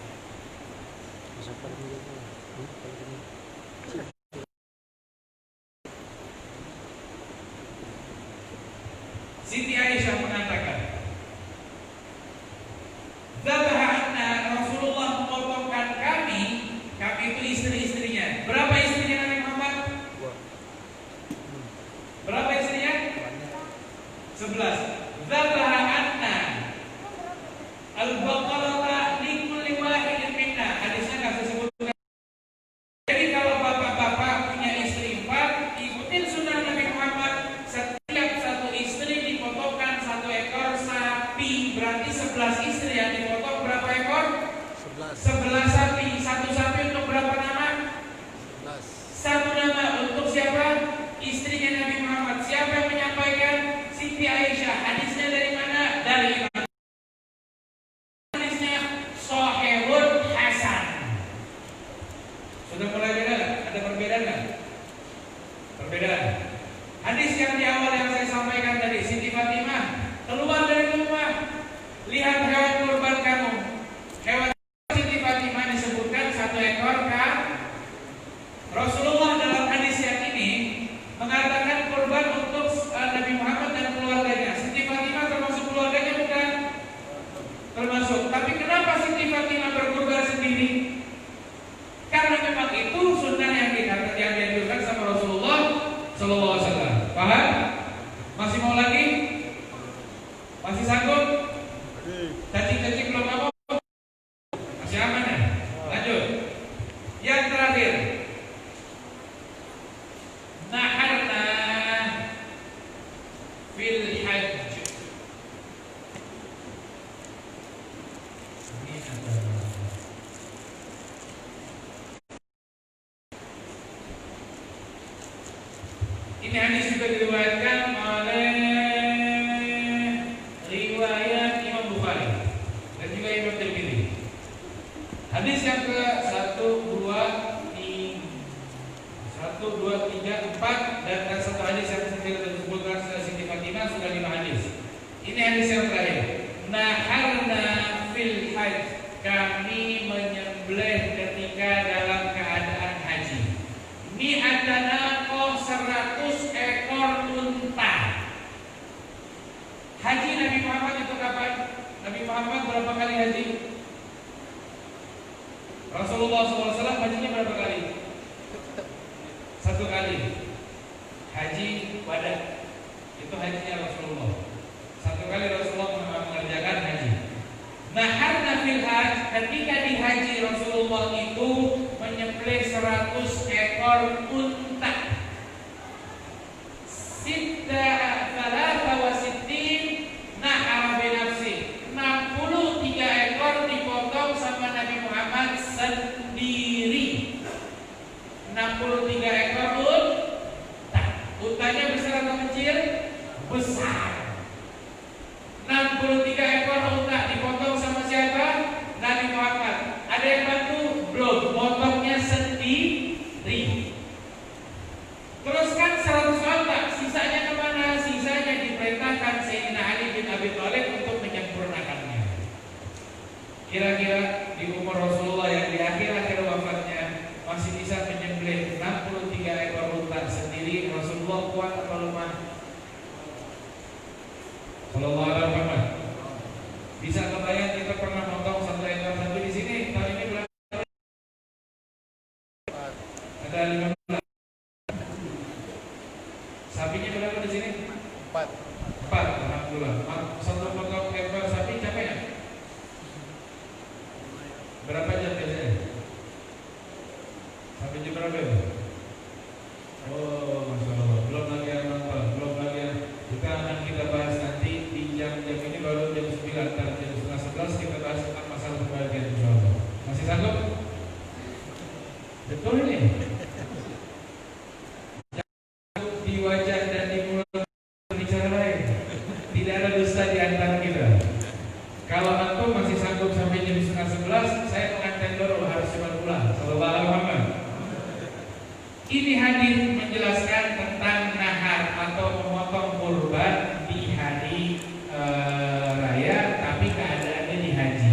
Siti Aisyah mengatakan, zabaha anna, Rasulullah memotongkan kami itu istri-istrinya. Berapa istrinya Nabi Muhammad? Berapa istrinya? 11. Zabaha anna al-baqarah li kulli wahidin minna. Hadisnya enggak disebutkan. Jadi kalau bapak-bapak punya istri 4, ikutin sunnah Nabi Muhammad. Setiap 1 istri dipotongkan 1 ekor sapi. Berarti 11 istri yang dipotong berapa ekor? 11 sapi. 1 sapi untuk berapa nama? 1 nama. Untuk siapa? Istrinya Nabi Muhammad. Siapa yang menyampaikan? Siti Aisyah. Hadisnya dari mana? Dari Imam. Hadisnya Sahihun Hasan. Sudah mulai beda? Ada perbedaan nggak? Perbedaan. Hadis yang di awal yang saya sampaikan tadi, Siti Fatimah keluar dari rumah, lihat hewan kurban kamu. Hewan Siti Fatimah disebutkan 1 ekor kan? Rasulullah dalam hadis yang ini mengatakan kurban untuk Nabi Muhammad dan keluarganya. Siti Fatimah termasuk keluarganya bukan? Termasuk. Tapi kenapa Siti Fatimah berkurban sendiri? Karena memang itu sunnah yang dianjurkan sama Rasulullah Sallallahu Alaihi Wasallam. Paham? Masih mau lagi? Masih sanggup? Cacing-cacing belum apa? Masih aman ya? Lanjut. Yang terakhir, naharna fil hajj. Ini hadis juga diriwayatkan oleh riwayat Imam Bukhari dan juga Imam Tirmidzi. Hadis yang ke 1, 2, 3, 4 dan 1 hadis yang disebutkan Siti Fatimah sudah 5 hadis. Ini hadis yang terakhir. Naharna fil hajj, kami menyembelih ketika dalam keadaan haji. Mi'atana koh 100 ekor unta. Haji Nabi Muhammad itu kapan? Nabi Muhammad berapa kali haji? Rasulullah SAW hajinya berapa kali? 1 kali. Haji wada. Itu hajinya Rasulullah. 1 kali Rasulullah mengerjakan haji. Naharna fil hajj, ketika di haji Rasulullah itu menyembelih 100 ekor unta. Sitta thalatha wa sittin nahara binafsi. 63 ekor dipotong sama Nabi Muhammad sendiri. 63 ekor unta. Untanya besar atau kecil? Besar. 63 ekor unta dipotong sama Sallallahu alaihi wasallam. Bisa kebayang kita pernah motong satu ekor sapi di sini tahun ini berapa? Ada 15. Sapinya berapa di sini? 4. Alhamdulillah. Satu potong ekor sapi capek ya? Berapa jam biasanya? Sampai jam berapa ya? Oh, Masya Allah. Belum lagi yang nonton, belum lagi yang kita bahas nanti di jam-jam ini baru jam 9, jam 10:30 kita bahas tentang masalah kebahagiaan insya Allah. Masih sanggup? Betul ini? Di wajah dan di mulut berbicara lain. Tidak ada dusta di antara kita. Kalau antum masih sanggup sampai jam 10:30, saya mengantar dulu harus cepat pulang. Sallallahu alaihi wasallam. Ini hadis menjelaskan tentang nahar atau memotong kurban di hari raya, tapi keadaannya di haji.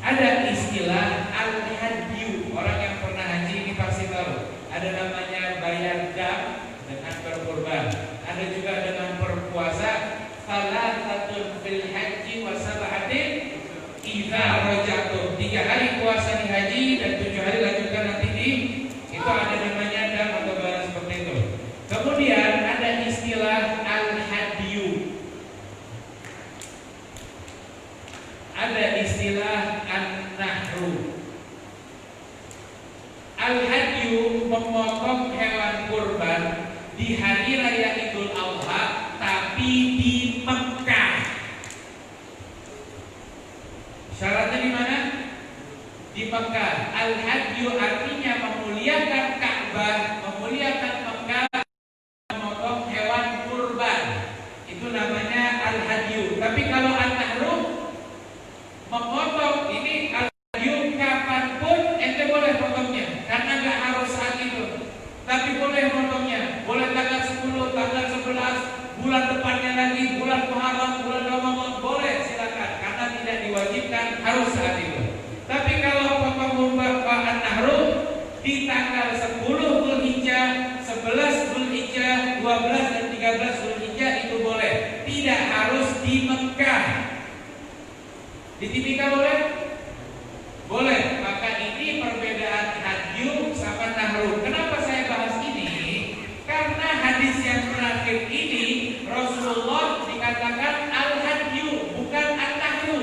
Ada istilah al-hadyu. Orang yang pernah haji ini pasti tahu. Ada namanya bayar dam dengan berkurban. Ada juga dengan berpuasa. Salatatun fil haji wa sab'atin idza raja'tum. 3 hari puasa di haji dan 7 hari lanjutkan nanti di itu ada namanya dam atau barang seperti itu. Kemudian ada istilah al-hadyu. Ada istilah an-nahru. Al-hadyu memotong hewan kurban di hari raya Idul Adha tapi di Mekah. Syaratnya di mana? Di Mekah. Al-hadyu artinya memuliakan Ka'bah, memuliakan Mekah, memotong hewan kurban. Itu namanya al-hadyu. Tapi kalau an-nahru memotong ini al-hadyu kapanpun ente boleh potongnya, karena nggak harus saat itu. Tapi boleh potongnya, boleh tanggal 10, tanggal 11, bulan depannya lagi, bulan Muharram, bulan Ramadan, boleh silakan, karena tidak diwajibkan harus saat itu. Tapi kalau potong kurban an-nahru di tanggal 10 Dzulhijjah, 11 Dzulhijjah, 12 dan 13 Dzulhijjah itu boleh. Tidak harus di Mekah. Di Timika boleh? Boleh. Maka ini perbedaan hadyu sama nahru. Kenapa saya bahas ini? Karena hadis yang terakhir ini Rasulullah dikatakan al-hadyu, bukan an-nahru,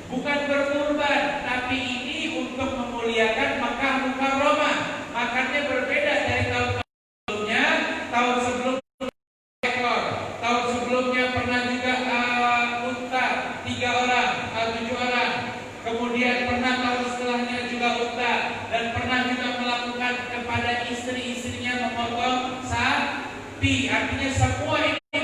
bukan berkurban, tapi ini untuk memuliakan Makkah Mukarramah. Makanya berbeda dari tahun sebelumnya. Tahun sebelumnya ekor, tahun sebelumnya pernah juga unta 3 orang, 7 orang. Kemudian pernah tahun setelahnya juga unta, dan pernah juga melakukan kepada istri-istrinya memotong sapi. Artinya semua ini.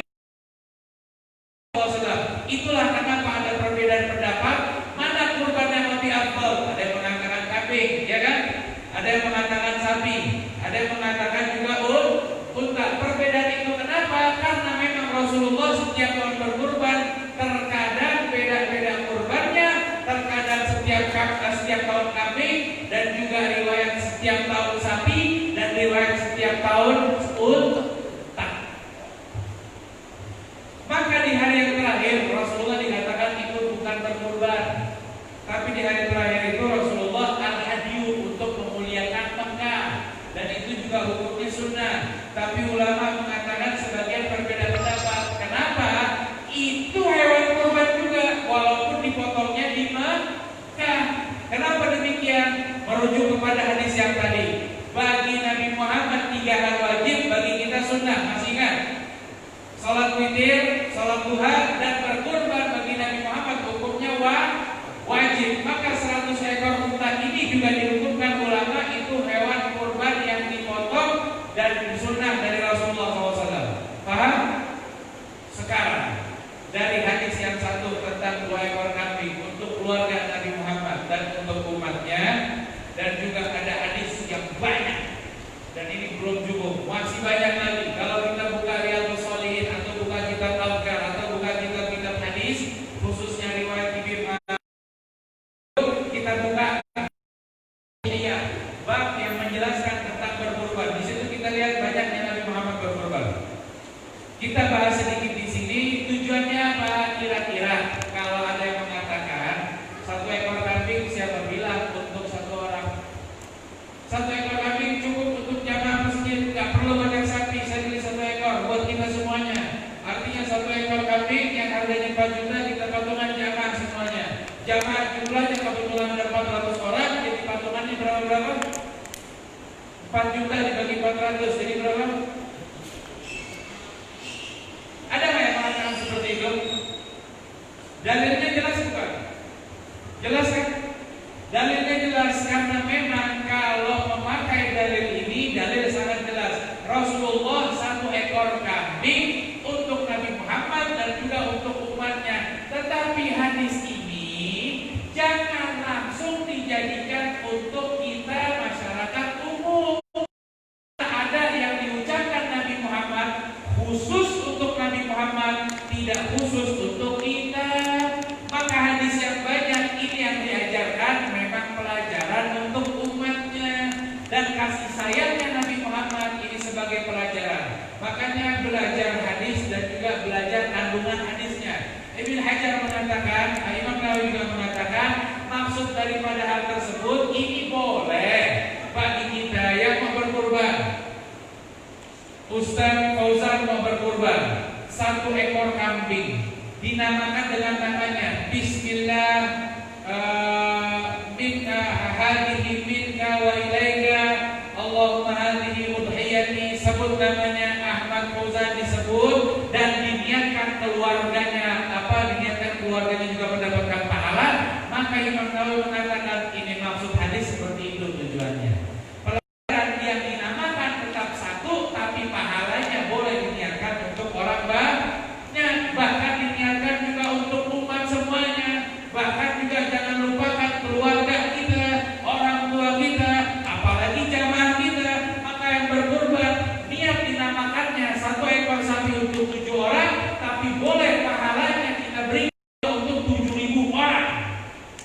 Itulah kenapa ada perbedaan pendapat mana kurban yang lebih afdal. Ada yang mengatakan kambing, ya kan? Ada yang mengatakan sapi, ada yang mengatakan juga unta. Perbedaan itu kenapa? Karena memang Rasulullah setiap tahun berkurban terkadang beda-beda kurbannya, terkadang setiap tahun kambing, dan juga riwayat setiap tahun sapi, dan riwayat setiap tahun unta. Maka di hari yang terakhir Rasulullah dikatakan itu bukan berkurban, tapi di hari terakhir itu Rasulullah al-hadyu untuk memuliakan Mekah, dan itu juga hukumnya sunnah. Tapi ulama mengatakan sebagian berbeda pendapat. Kenapa? Itu hewan kurban juga walaupun dipotongnya di Mekah. Kenapa demikian? Merujuk kepada hadis yang tadi. Bagi Nabi Muhammad 3 hal wajib, bagi kita sunnah. Masih ingat? Salat witir, salat duha, dan berkurban bagi Nabi Muhammad hukumnya wajib. Maka 100 ekor unta ini juga dihukumkan ulama itu hewan kurban yang dipotong dan sunnah dari Rasulullah SAW. Paham? Sekarang dari hadis yang satu tentang 2 ekor kambing untuk keluarga Nabi Muhammad dan untuk umatnya, dan juga ada hadis yang banyak. Dan ini belum cukup, masih banyak lagi. Kalau kita buka Riyadhus Shalihin atau buka kitab Al-Azkar atau buka kitab-kitab hadis, khususnya riwayat Ibnu kita buka bab yang menjelaskan tentang berkurban. Di situ kita lihat banyaknya Nabi Muhammad berkurban. Kita bahas sedikit di sini. Tujuannya apa? 4 juta dibagi 400 jadi berapa? Ada nggak yang mengatakan seperti itu? Dalilnya jelas bukan? Jelas kan? Dalilnya jelas karena memang kalau memakai dalil ini, dalil sangat jelas. Rasulullah 1 ekor kambing untuk Nabi Muhammad dan juga untuk umatnya. Tetapi hadis ini jangan langsung dijadikan untuk kita masyarakat umum. Ada yang diucapkan Nabi Muhammad khusus untuk Nabi Muhammad, tidak khusus untuk kita. Maka hadis yang banyak ini yang diajarkan memang pelajaran untuk umatnya, dan kasih sayangnya Nabi Muhammad ini sebagai pelajaran. Makanya belajar hadis dan juga belajar kandungan hadisnya. Ibn Hajar mengatakan, Imam Nawawi juga mengatakan, maksud daripada hal tersebut ini boleh bagi kita yang mau berkurban. Ustaz Fauzan mau berkurban 1 ekor kambing, dinamakan dengan namanya Bismillah minka hadhihi minka wa ilaika Allahumma hadhihi udhiyati, sebut namanya Ahmad Fauzan disebut dan diniatkan keluarganya diniatkan keluarganya juga mendapatkan pahala. Maka Imam Nawawi mengatakan ini maksud hadis seperti itu tujuannya. Pelajaran yang dinamakan tetap 1 tapi pahalanya boleh diniatkan untuk orang banyak, bahkan diniatkan juga untuk umat semuanya. Bahkan juga jangan lupakan keluarga kita, orang tua kita, apalagi jamaah kita. Maka yang berkurban niat dinamakannya 1 ekor sapi untuk 7 orang, tapi boleh pahalanya kita beri untuk 7.000 orang.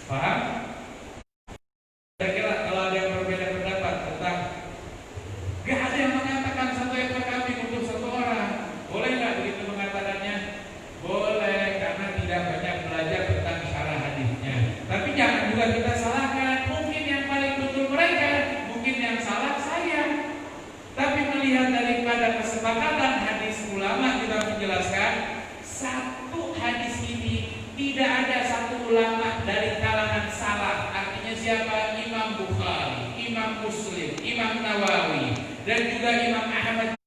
Paham? Kira-kira kalau ada yang berbeda pendapat tentang gak ada yang mengatakan 1 ekor kambing untuk 1 orang, boleh nggak begitu mengatakannya? Boleh, karena tidak banyak belajar tentang syarah hadisnya. Tapi jangan juga kita salahkan. Mungkin yang paling betul mereka, mungkin yang salah saya. Tapi melihat daripada kesepakatan hadis ulama juga menjelaskan 1 hadis ini tidak ada 1 ulama dari kalangan salah. Artinya siapa? Imam Bukhari, Imam Muslim, Imam Nawawi, dan juga Imam Ahmad,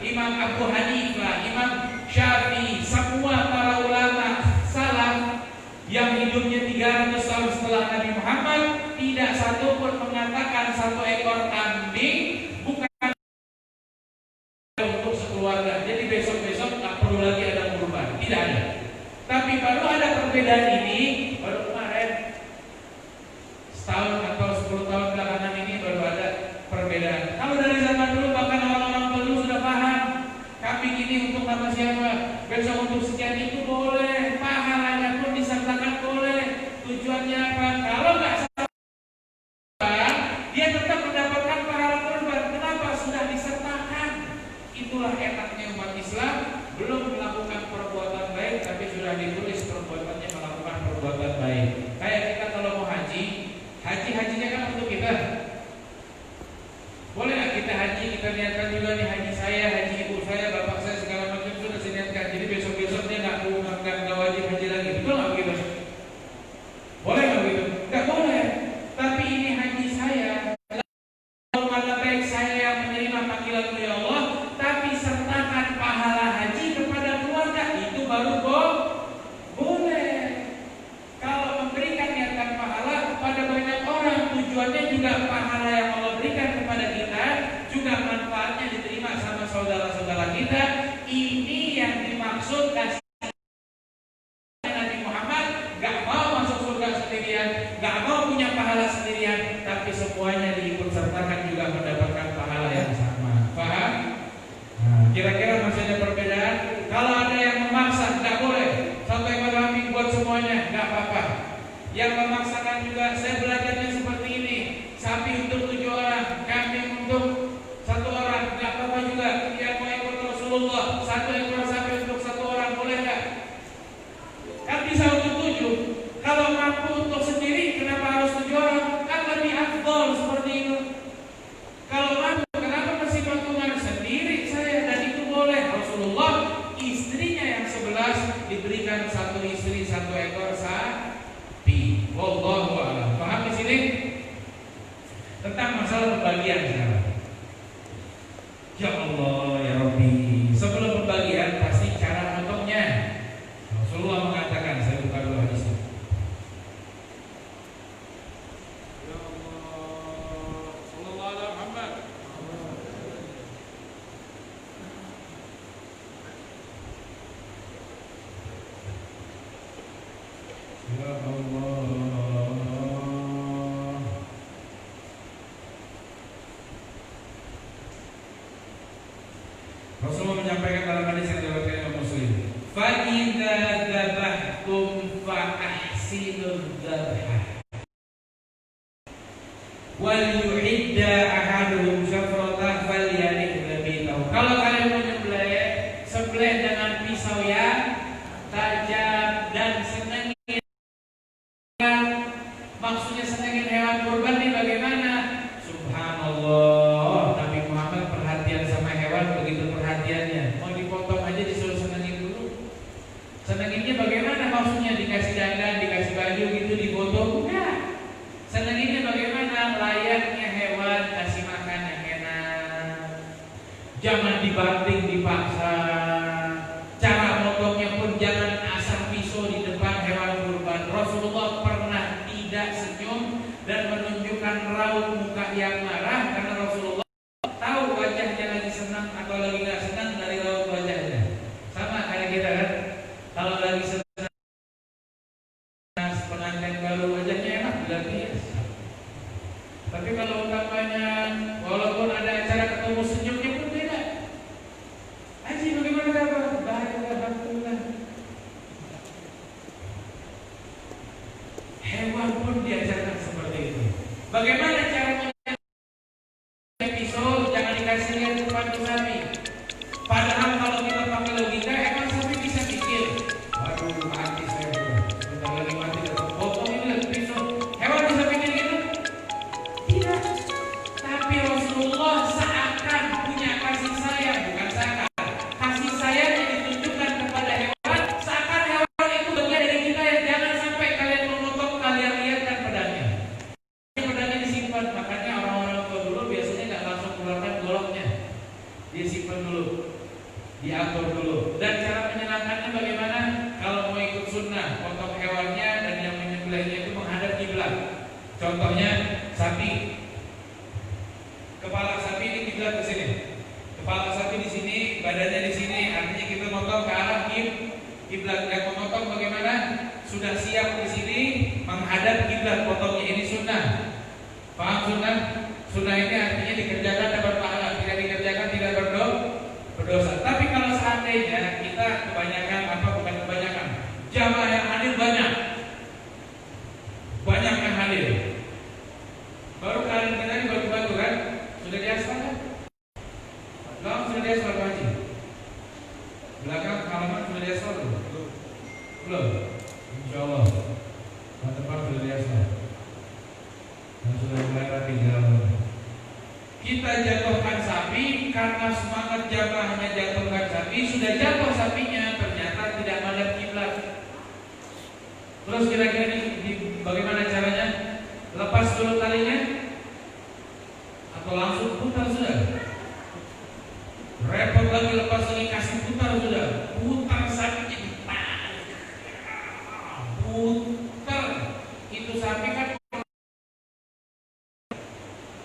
Imam Abu Hanifah, Imam Syafi'i, semua para ulama salaf yang hidupnya 300 tahun setelah Nabi Muhammad, tidak satu pun mengatakan 1 ekor kambing bukan untuk sekeluarga. Jadi besok-besok tak perlu lagi ada kurban. Tidak ada. Tapi baru ada perbedaan ini baru kemarin, setahun atau 10 tahun belakangan ini baru ada perbedaan. Kalau dari zaman dulu bahkan orang-orang dulu sudah paham. Kambing ini untuk nama siapa? Besok untuk sekian itu boleh. Pahalanya pun disertakan boleh. Tujuannya apa? Kalau nggak salah, dia tetap mendapatkan pahala kurban. Kenapa? Sudah disertakan. Itulah enaknya umat Islam, belum melakukan perbuatan baik, tapi sudah ditulis perbuatannya melakukan perbuatan baik. Kayak kita kalau mau hajinya kan untuk kita. Boleh nggak kita haji, kita niatkan juga nih haji saya, haji ibu saya, bapak saya, segala macam sudah saya niatkan. Jadi besok-besok dia nggak wajib haji lagi. Betul nggak begitu? Boleh nggak begitu? Nggak boleh. Tapi ini haji saya. Kalau baik saya yang menerima panggilan ya Allah, tapi sertakan pahala haji kepada keluarga, itu baru boleh. Kalau memberikan niatkan pahala kepada banyak orang, tujuannya juga pahala yang Allah berikan kepada kita, juga manfaatnya diterima sama saudara-saudara kita. Ini yang dimaksud kasih Nabi Muhammad. Gak mau masuk surga sendirian, gak mau punya pahala sendirian, tapi semuanya diikut sertakan juga mendapatkan pahala yang sama. Paham? Nah, kira-kira masih ada perbedaan? Kalau ada yang memaksa, gak boleh. Sampai kambing buat semuanya, gak apa-apa. Yang memaksakan juga, saya belajarnya seperti ini. Sapi untuk 7 orang, kambing untuk 1 orang, gak apa-apa juga. Yang mau ikut Rasulullah, 1 ekor sapi untuk 1 orang, boleh gak? Kan bisa untuk 7. Kalau mampu untuk sendiri, kenapa harus 7 orang? Kan lebih afdol seperti itu. Kalau mampu, kenapa masih patungan sendiri saya? Dan itu boleh. Rasulullah istrinya yang 11 diberikan 1 istri 1 ekor sapi. Wallahu a'lam. Paham di sini? tentang masalah pembagian sekarang. Ya Allah ya Rabbi, sebelum pembagian pasti cara potongnya. Rasulullah mengatakan, saya buka dulu hadisnya. Ya Allah, sallallahu alaihi Muhammad. Ya Allah. Rasulullah menyampaikan dalam hadis yang diriwayatkan Imam Muslim, fa idza dzabhtum fa ahsinul dzabha wal yu'idda ahaduhum syafratah falyalih labitahu. Kalau kalian mau nyembelih, sembelih dengan pisau yang tajam dan senengin. Maksudnya senengin hewan kurban ini bagaimana? Subhanallah, Nabi Muhammad perhatian sama hewan begitu perhatiannya. Mau dipotong aja disuruh senengin dulu. Senenginnya bagaimana? Maksudnya dikasih dandan, dikasih baju gitu dipotong? Enggak. Senenginnya bagaimana? Layaknya hewan, kasih makan yang enak. Jangan dibanting, dipaksa. Cara motongnya pun jangan asal pisau di depan hewan kurban. Rasulullah pernah tidak senyum dan menunjukkan raut muka yang marah karena Rasulullah tahu wajahnya lagi senang atau lagi nggak senang dari raut wajahnya. Sama kayak kita kan, kalau lagi senang pengantin baru wajahnya enak bilang tapi kalau utamanya walaupun ada acara ketemu senyumnya pun beda. Aji bagaimana kabar? Baik, alhamdulillah. Hewan pun diajarkan seperti itu. Bagaimana caranya? Pisau jangan dikasih lihat depan sapi. Padahal kalau kita pakai logika, emang sapi bisa pikir, waduh mati saya bentar lagi mati dan potong ini lagi pisau. Hewan bisa pikir gitu? Tidak. Tapi Rasulullah seakan punya kasih sayang, bukan seakan. Kasih sayang yang ditunjukkan kepada hewan, seakan hewan itu bagian dari kita yang jangan sampai kalian memotong, kalian lihatkan pedangnya. Pedangnya disimpan, makanya orang-orang tua dulu biasanya nggak langsung keluarkan goloknya, dia simpan dulu, diatur dulu. Dan cara menyenangkannya bagaimana? Kalau mau ikut sunnah, potong hewannya dan yang menyembelihnya itu menghadap kiblat. Contohnya sapi, kepala sapi ini kiblat ke sini, kepala sapi di sini, badannya di sini, artinya kita motong ke arah kiblat. Yang memotong bagaimana? Sudah siap di sini menghadap kiblat, potongnya ini sunnah. Paham sunnah? Sunnah ini artinya dikerjakan dapat pahala, tidak dikerjakan tidak berdosa. Tapi kalau seandainya kita kebanyakan bukan kebanyakan, jamaah yang hadir banyak yang hadir. Baru kalian kita ini batu-batu kan? Sudah diaspal kan? Belum sudah diaspal Pak Haji? Belakang halaman sudah diaspal belum? Insya Allah depan sudah diaspal dan sudah mulai rapi jalan. Kita jatuhkan sapi karena semangat jamaahnya jatuhkan sapi, sudah jatuh sapinya ternyata tidak madhab kiblat. Terus kira-kira ini bagaimana caranya? Lepas dulu talinya atau langsung putar sudah? Repot lagi lepas lagi kasih putar sudah. Putar sapinya ditarik. Putar itu sapi kan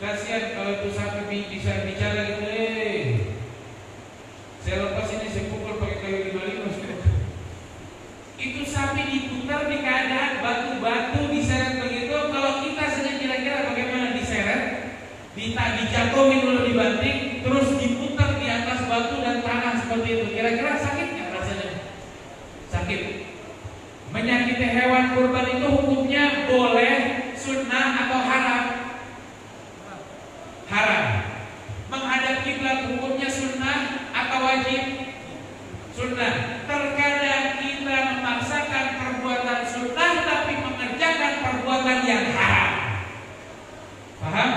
kasihan kalau itu sapi bisa bicara gitu. Saya lepas ini saya pukul pakai kayu 55. Itu sapi diputar di keadaan batu-batu diseret begitu. Kalau kita saja kira-kira bagaimana diseret, dijatuhin dulu dibanting, terus diputar di atas batu dan tanah seperti itu. Kira-kira sakit nggak rasanya? Sakit. Menyakiti hewan kurban itu hukumnya boleh, sunnah atau haram? Haram. Menghadap kiblat hukumnya sunnah atau wajib? Sunnah. Terkadang kita memaksakan perbuatan sunnah tapi mengerjakan perbuatan yang haram. Paham?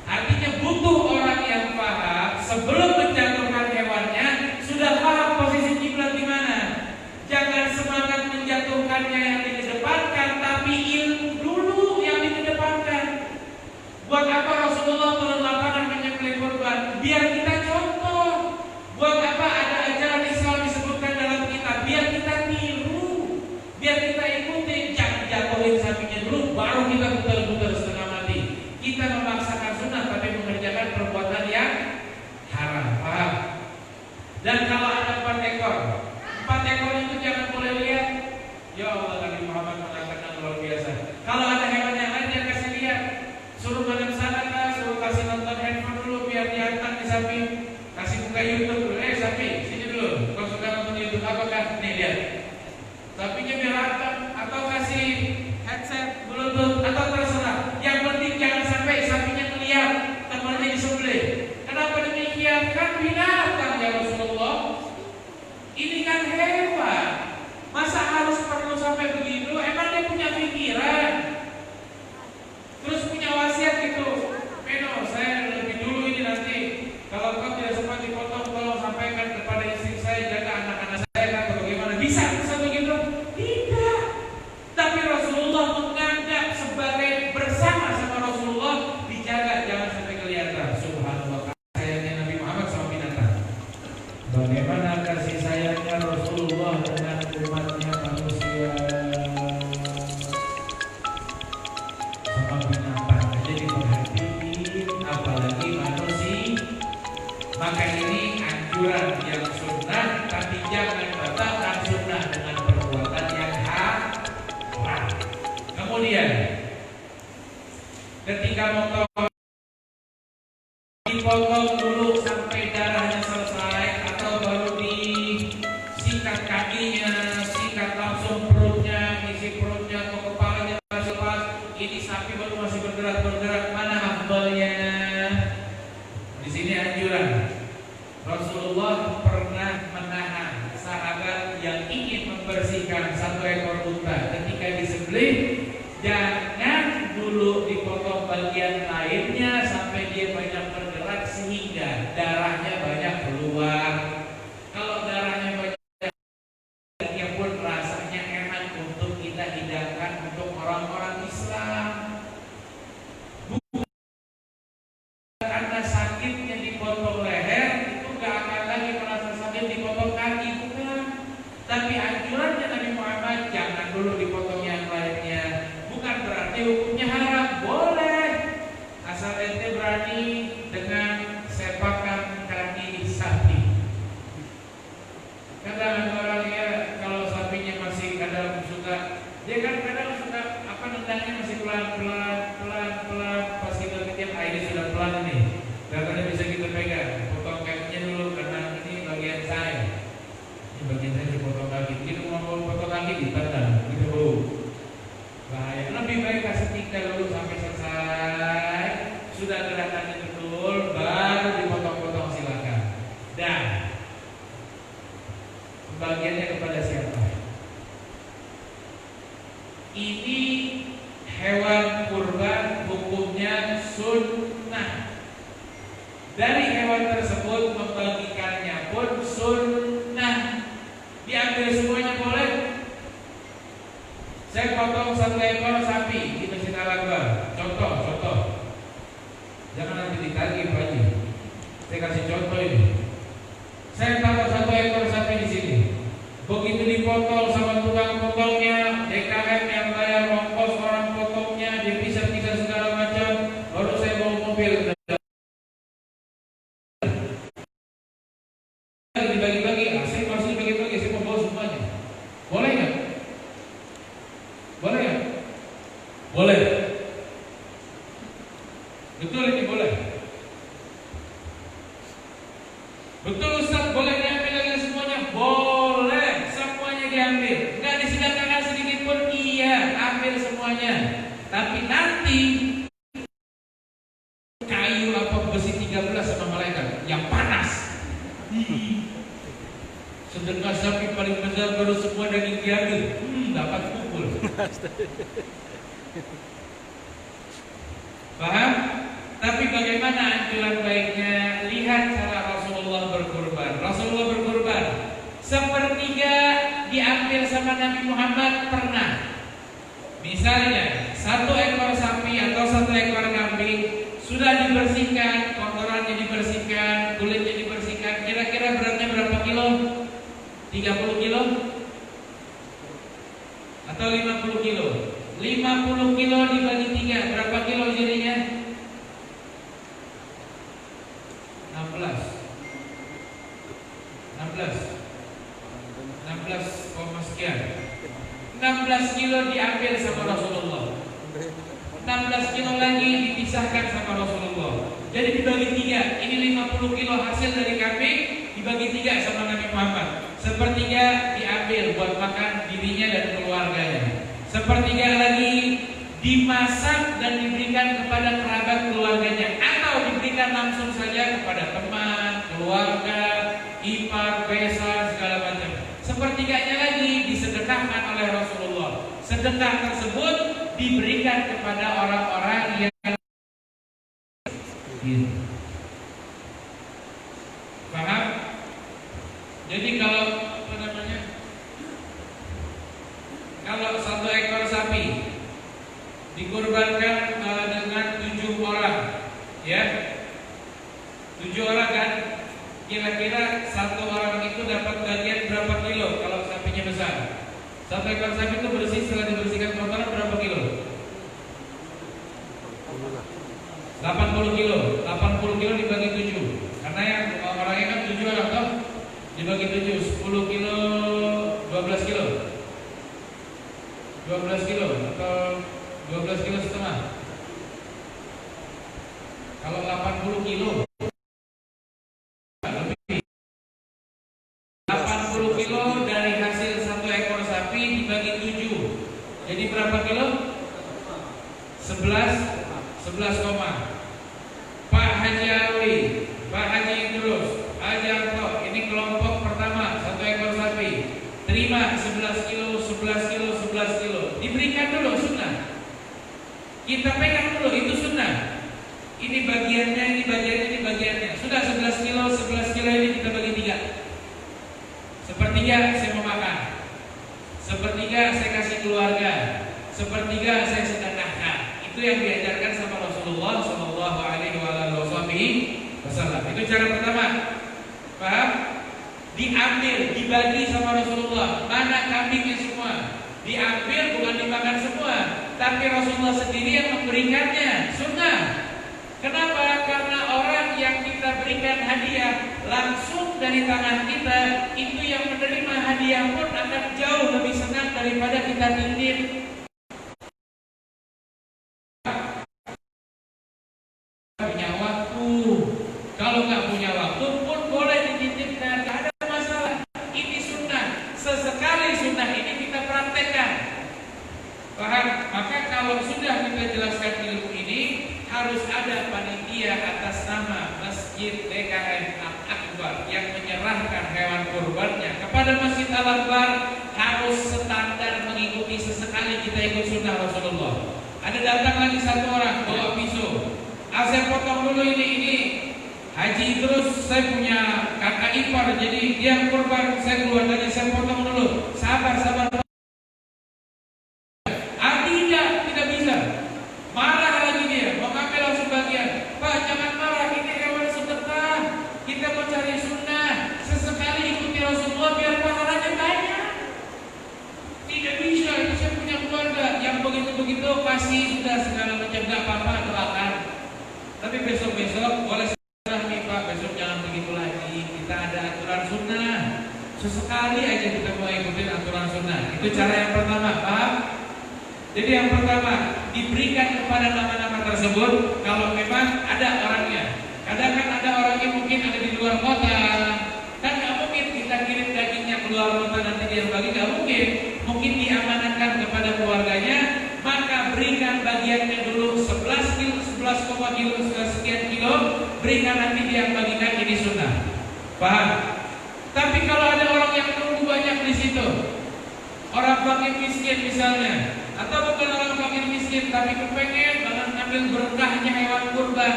Artinya butuh orang yang paham sebelum menjatuhkan hewannya sudah paham posisi kiblat di mana. Jangan semangat menjatuhkannya yang dikedepankan, tapi ilmu dulu yang dikedepankan. Ya Allah, Nabi Muhammad mengatakan luar biasa. Kalau ada hewan yang lain yang kasih lihat, suruh makan sana kah, suruh kasih nonton handphone dulu biar diangkat di samping, kasih buka YouTube dulu. Sapi, sini dulu. Kalau suka nonton YouTube apakah? Nih lihat. Sapinya biar angkat atau kasih headset, bluetooth atau terserah. Yang penting jangan sampai sapinya melihat temannya disembelih. Kenapa demikian? Kan binatang ya Rasulullah. Ini kan hewan. Masa harus perlu sampai begitu? Emang dia punya pikiran? Terus punya wasiat gitu. Meno, saya lebih dulu ini nanti. Kalau kau tidak sempat dipotong, tolong sampaikan kepada istri saya, jaga anak-anak saya atau bagaimana? Bisa begitu? Tidak. Tapi Rasulullah menganggap sebagai bersama sama Rasulullah dijaga, jangan sampai kelihatan. Subhanallah, sayangnya Nabi Muhammad sama binatang. Bagaimana kasih sayangnya Rasulullah dengan umatnya manusia? Sama binatang aja diperhatiin, apalagi manusia. Maka ini anjuran yang sunnah, tapi jangan batalkan sunnah dengan perbuatan yang haram. Kemudian ketika motong, dipotong dulu sampai darahnya selesai, atau baru disikat kakinya, sikat langsung perutnya, isi perutnya atau kepalanya lepas. Ini sapi baru masih bergerak, mana afdalnya? Di sini anjuran. Rasulullah pernah menahan sahabat yang ingin membersihkan satu ekor unta. Ketika disembelih, jangan dulu dipotong bagian lainnya sampai dia banyak bergerak sehingga darahnya banyak keluar. Kalau darahnya banyak, dia pun rasanya enak untuk kita hidangkan untuk orang-orang Islam. Bukan karena sakitnya dipotong leher, itu gak akan lagi merasa sakit dipotong kaki, bukan. Tapi anjurannya Nabi Muhammad, jangan dulu dipotong yang lainnya. Bukan berarti hukumnya haram, boleh. Asal ente berani dengan sepakan kaki sapi. Kadang orang ya, kalau sapinya masih kadang suka, dia kan kadang suka nendangnya masih pelan. Pas kita ketiap ini sudah pelan nih, gak bisa kita pegang. Potong kakinya dulu karena ini bagian saya. Ini bagian saya dipotong kaki. Begitu mau potong kaki ditendang, gitu. Bahaya. Lebih baik kasih tinggal dulu sampai selesai. Sudah gerakannya betul, baru dipotong-potong, silakan. Dan bagiannya kepada siapa? Ini hewan kurban hukumnya sunnah. Dari hewan tersebut membagikannya pun sunnah. Diambil semuanya boleh. Saya potong satu ekor sapi di Masjid Al-Akbar. Contoh. Jangan nanti ditagih Pak Haji. Saya kasih contoh ini. Saya taruh satu ekor sapi di sini. Begitu dipotong sama tukang potongnya, DKM yang bayar ongkos orang potongnya, dipisah-pisah segala macam, baru saya bawa mobil. Dibagi-bagi, saya masih dibagi-bagi, saya mau bawa semuanya. Boleh nggak? Boleh nggak? Boleh. Betul ini boleh. Betul Ustaz, boleh diambil lagi semuanya? Boleh, semuanya diambil. Enggak disisakan sedikit pun, iya, ambil semuanya. Tapi nanti kayu apa besi 13 sama malaikat yang panas. Sedekah sapi paling besar baru semua daging diambil. Dapat pukul. Paham? Tapi bagaimana anjuran baiknya? Lihat cara Rasulullah berkurban. Rasulullah berkurban, sepertiga diambil sama Nabi Muhammad pernah. Misalnya satu ekor sapi atau satu ekor kambing sudah dibersihkan, kotorannya dibersihkan, kulitnya dibersihkan. Kira-kira beratnya berapa kilo? 30 kilo? Atau 50 kilo? 50 kilo dibagi 3, berapa kilo jadinya? 16 sekian. 16 kilo diambil sama Rasulullah, 16 kilo lagi dipisahkan sama Rasulullah. Jadi dibagi 3. Ini 50 kilo hasil dari kambing dibagi 3 sama Nabi Muhammad. Sepertiga diambil buat makan dirinya dan keluarganya. Sepertiga lagi dimasak dan diberikan kepada kerabat keluarganya, atau diberikan langsung saja kepada teman, keluarga, ipar, besan, segala macam. Sepertiganya lagi disedekahkan oleh Rasulullah. Sedekah tersebut diberikan kepada orang-orang yang paham? Jadi kalau apa namanya? Kalau 1 ekor sapi dikurbankan dengan 7 orang, ya, 7 orang kan, kira-kira 1 orang itu dapat bagian berapa kilo kalau sapinya besar? 1 ekor sapi itu bersih setelah dibersihkan kotoran berapa kilo? 80 kilo. 80 kilo dibagi 7. Karena yang orangnya kan 7 orang toh, dibagi 7, 10 kilo, 12 kilo. 12 kilo atau 12 kilo setengah. Kalau 80 kilo lebih. 80 kilo dari hasil 1 ekor sapi dibagi 7. Jadi berapa kilo? 11 koma. Pak Haji Alwi, Pak Haji Idrus, Haji Arto, ini kelompok pertama 1 ekor sapi. Terima 11 kilo, 11 kilo, 11 kilo. Diberikan dulu sunnah. Kita pegang dulu, itu sunnah. Ini bagiannya, ini bagiannya, ini bagiannya. Sudah 11 kilo ini kita bagi 3. Sepertiga saya mau makan, sepertiga saya kasih keluarga, sepertiga saya sedekahkan. Itu yang diajarkan sama Rasulullah Shallallahu Alaihi Wasallam. Itu cara pertama. Paham? Diambil, dibagi sama Rasulullah. Mana kambingnya semua? Diambil, bukan dimakan semua, tapi Rasulullah sendiri yang memberikannya. Sunnah. Kenapa? Karena orang yang kita berikan hadiah langsung dari tangan kita, itu yang menerima hadiah pun akan jauh lebih senang daripada kita titip. Punya waktu. Kalau nggak punya waktu pun boleh dititipkan, nggak ada masalah. Ini sunnah. Sesekali sunnah ini kita praktekkan. Paham? Maka kalau sudah kita jelaskan ilmu ini, harus ada panitia atas nama Masjid DKM Al-Akbar yang menyerahkan hewan kurbannya kepada Masjid Al-Akbar, harus standar mengikuti. Sesekali kita ikut sunnah Rasulullah. Ada datang lagi 1 orang bawa pisau. Saya potong dulu ini Haji terus saya punya kakak ipar, jadi dia kurban, saya keluarganya saya potong dulu. Sabar. Tidak bisa. Marah lagi dia, mau ngambil langsung bagian. Pak, jangan marah, ini hewan sedekah. Kita mau cari sunnah. Sesekali ikuti Rasulullah biar pahalanya banyak. Tidak bisa, ini saya punya keluarga yang begitu-begitu pasti sudah segala macam, gak apa-apa, doakan. Tapi besok-besok boleh nih Pak, besok jangan begitu lagi. Kita ada aturan sunnah. Sesekali aja kita mau ikutin aturan sunnah. Itu cara yang pertama, Pak. Jadi yang pertama, diberikan kepada nama-nama tersebut kalau memang ada orangnya. Kadang kan ada orangnya mungkin ada di luar kota. Kan gak mungkin kita kirim dagingnya keluar kota nanti dia bagi, gak mungkin. Mungkin diamanatkan kepada keluarganya, maka berikan bagiannya dulu 11 kilo, 11 kilo, sekian kilo, berikan nanti dia bagikan, ini sunnah. Paham? Tapi kalau ada orang yang nunggu banyak di situ, orang fakir miskin misalnya, atau bukan orang fakir miskin tapi kepengen banget ngambil berkahnya hewan kurban,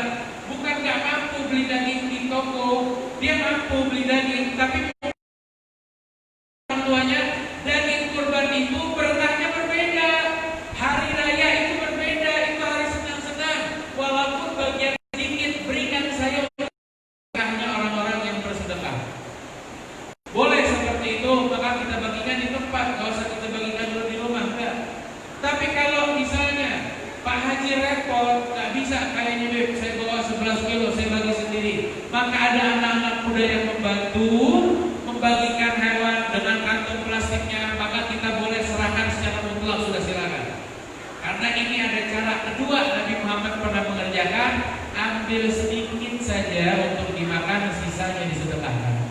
bukan gak mampu beli daging di toko, dia mampu beli daging, tapi orang tuanya daging kurban itu berkahnya berbeda, hari raya itu berbeda, itu hari senang-senang. Walaupun bagian sedikit berikan saya berkahnya orang-orang yang bersedekah. Boleh seperti itu, maka kita bagikan di tempat, gak usah kita bagikan dulu di rumah, enggak. Tapi kalau misalnya Pak Haji repot, gak bisa kayaknya Beb, saya bawa 11 kilo, saya bagi sendiri, maka ada anak-anak muda yang membantu membagikan hewan dengan kantong plastiknya, maka kita boleh serahkan secara Karena ini ada cara kedua Nabi Muhammad pernah mengerjakan, ambil sedikit saja untuk dimakan, sisanya disedekahkan.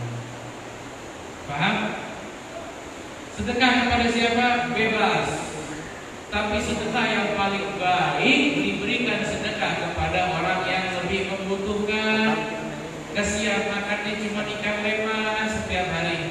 Paham? Sedekah kepada siapa? Bebas. Tapi sedekah yang paling baik diberikan sedekah kepada orang yang lebih membutuhkan. Kesian makannya cuma ikan lema setiap hari.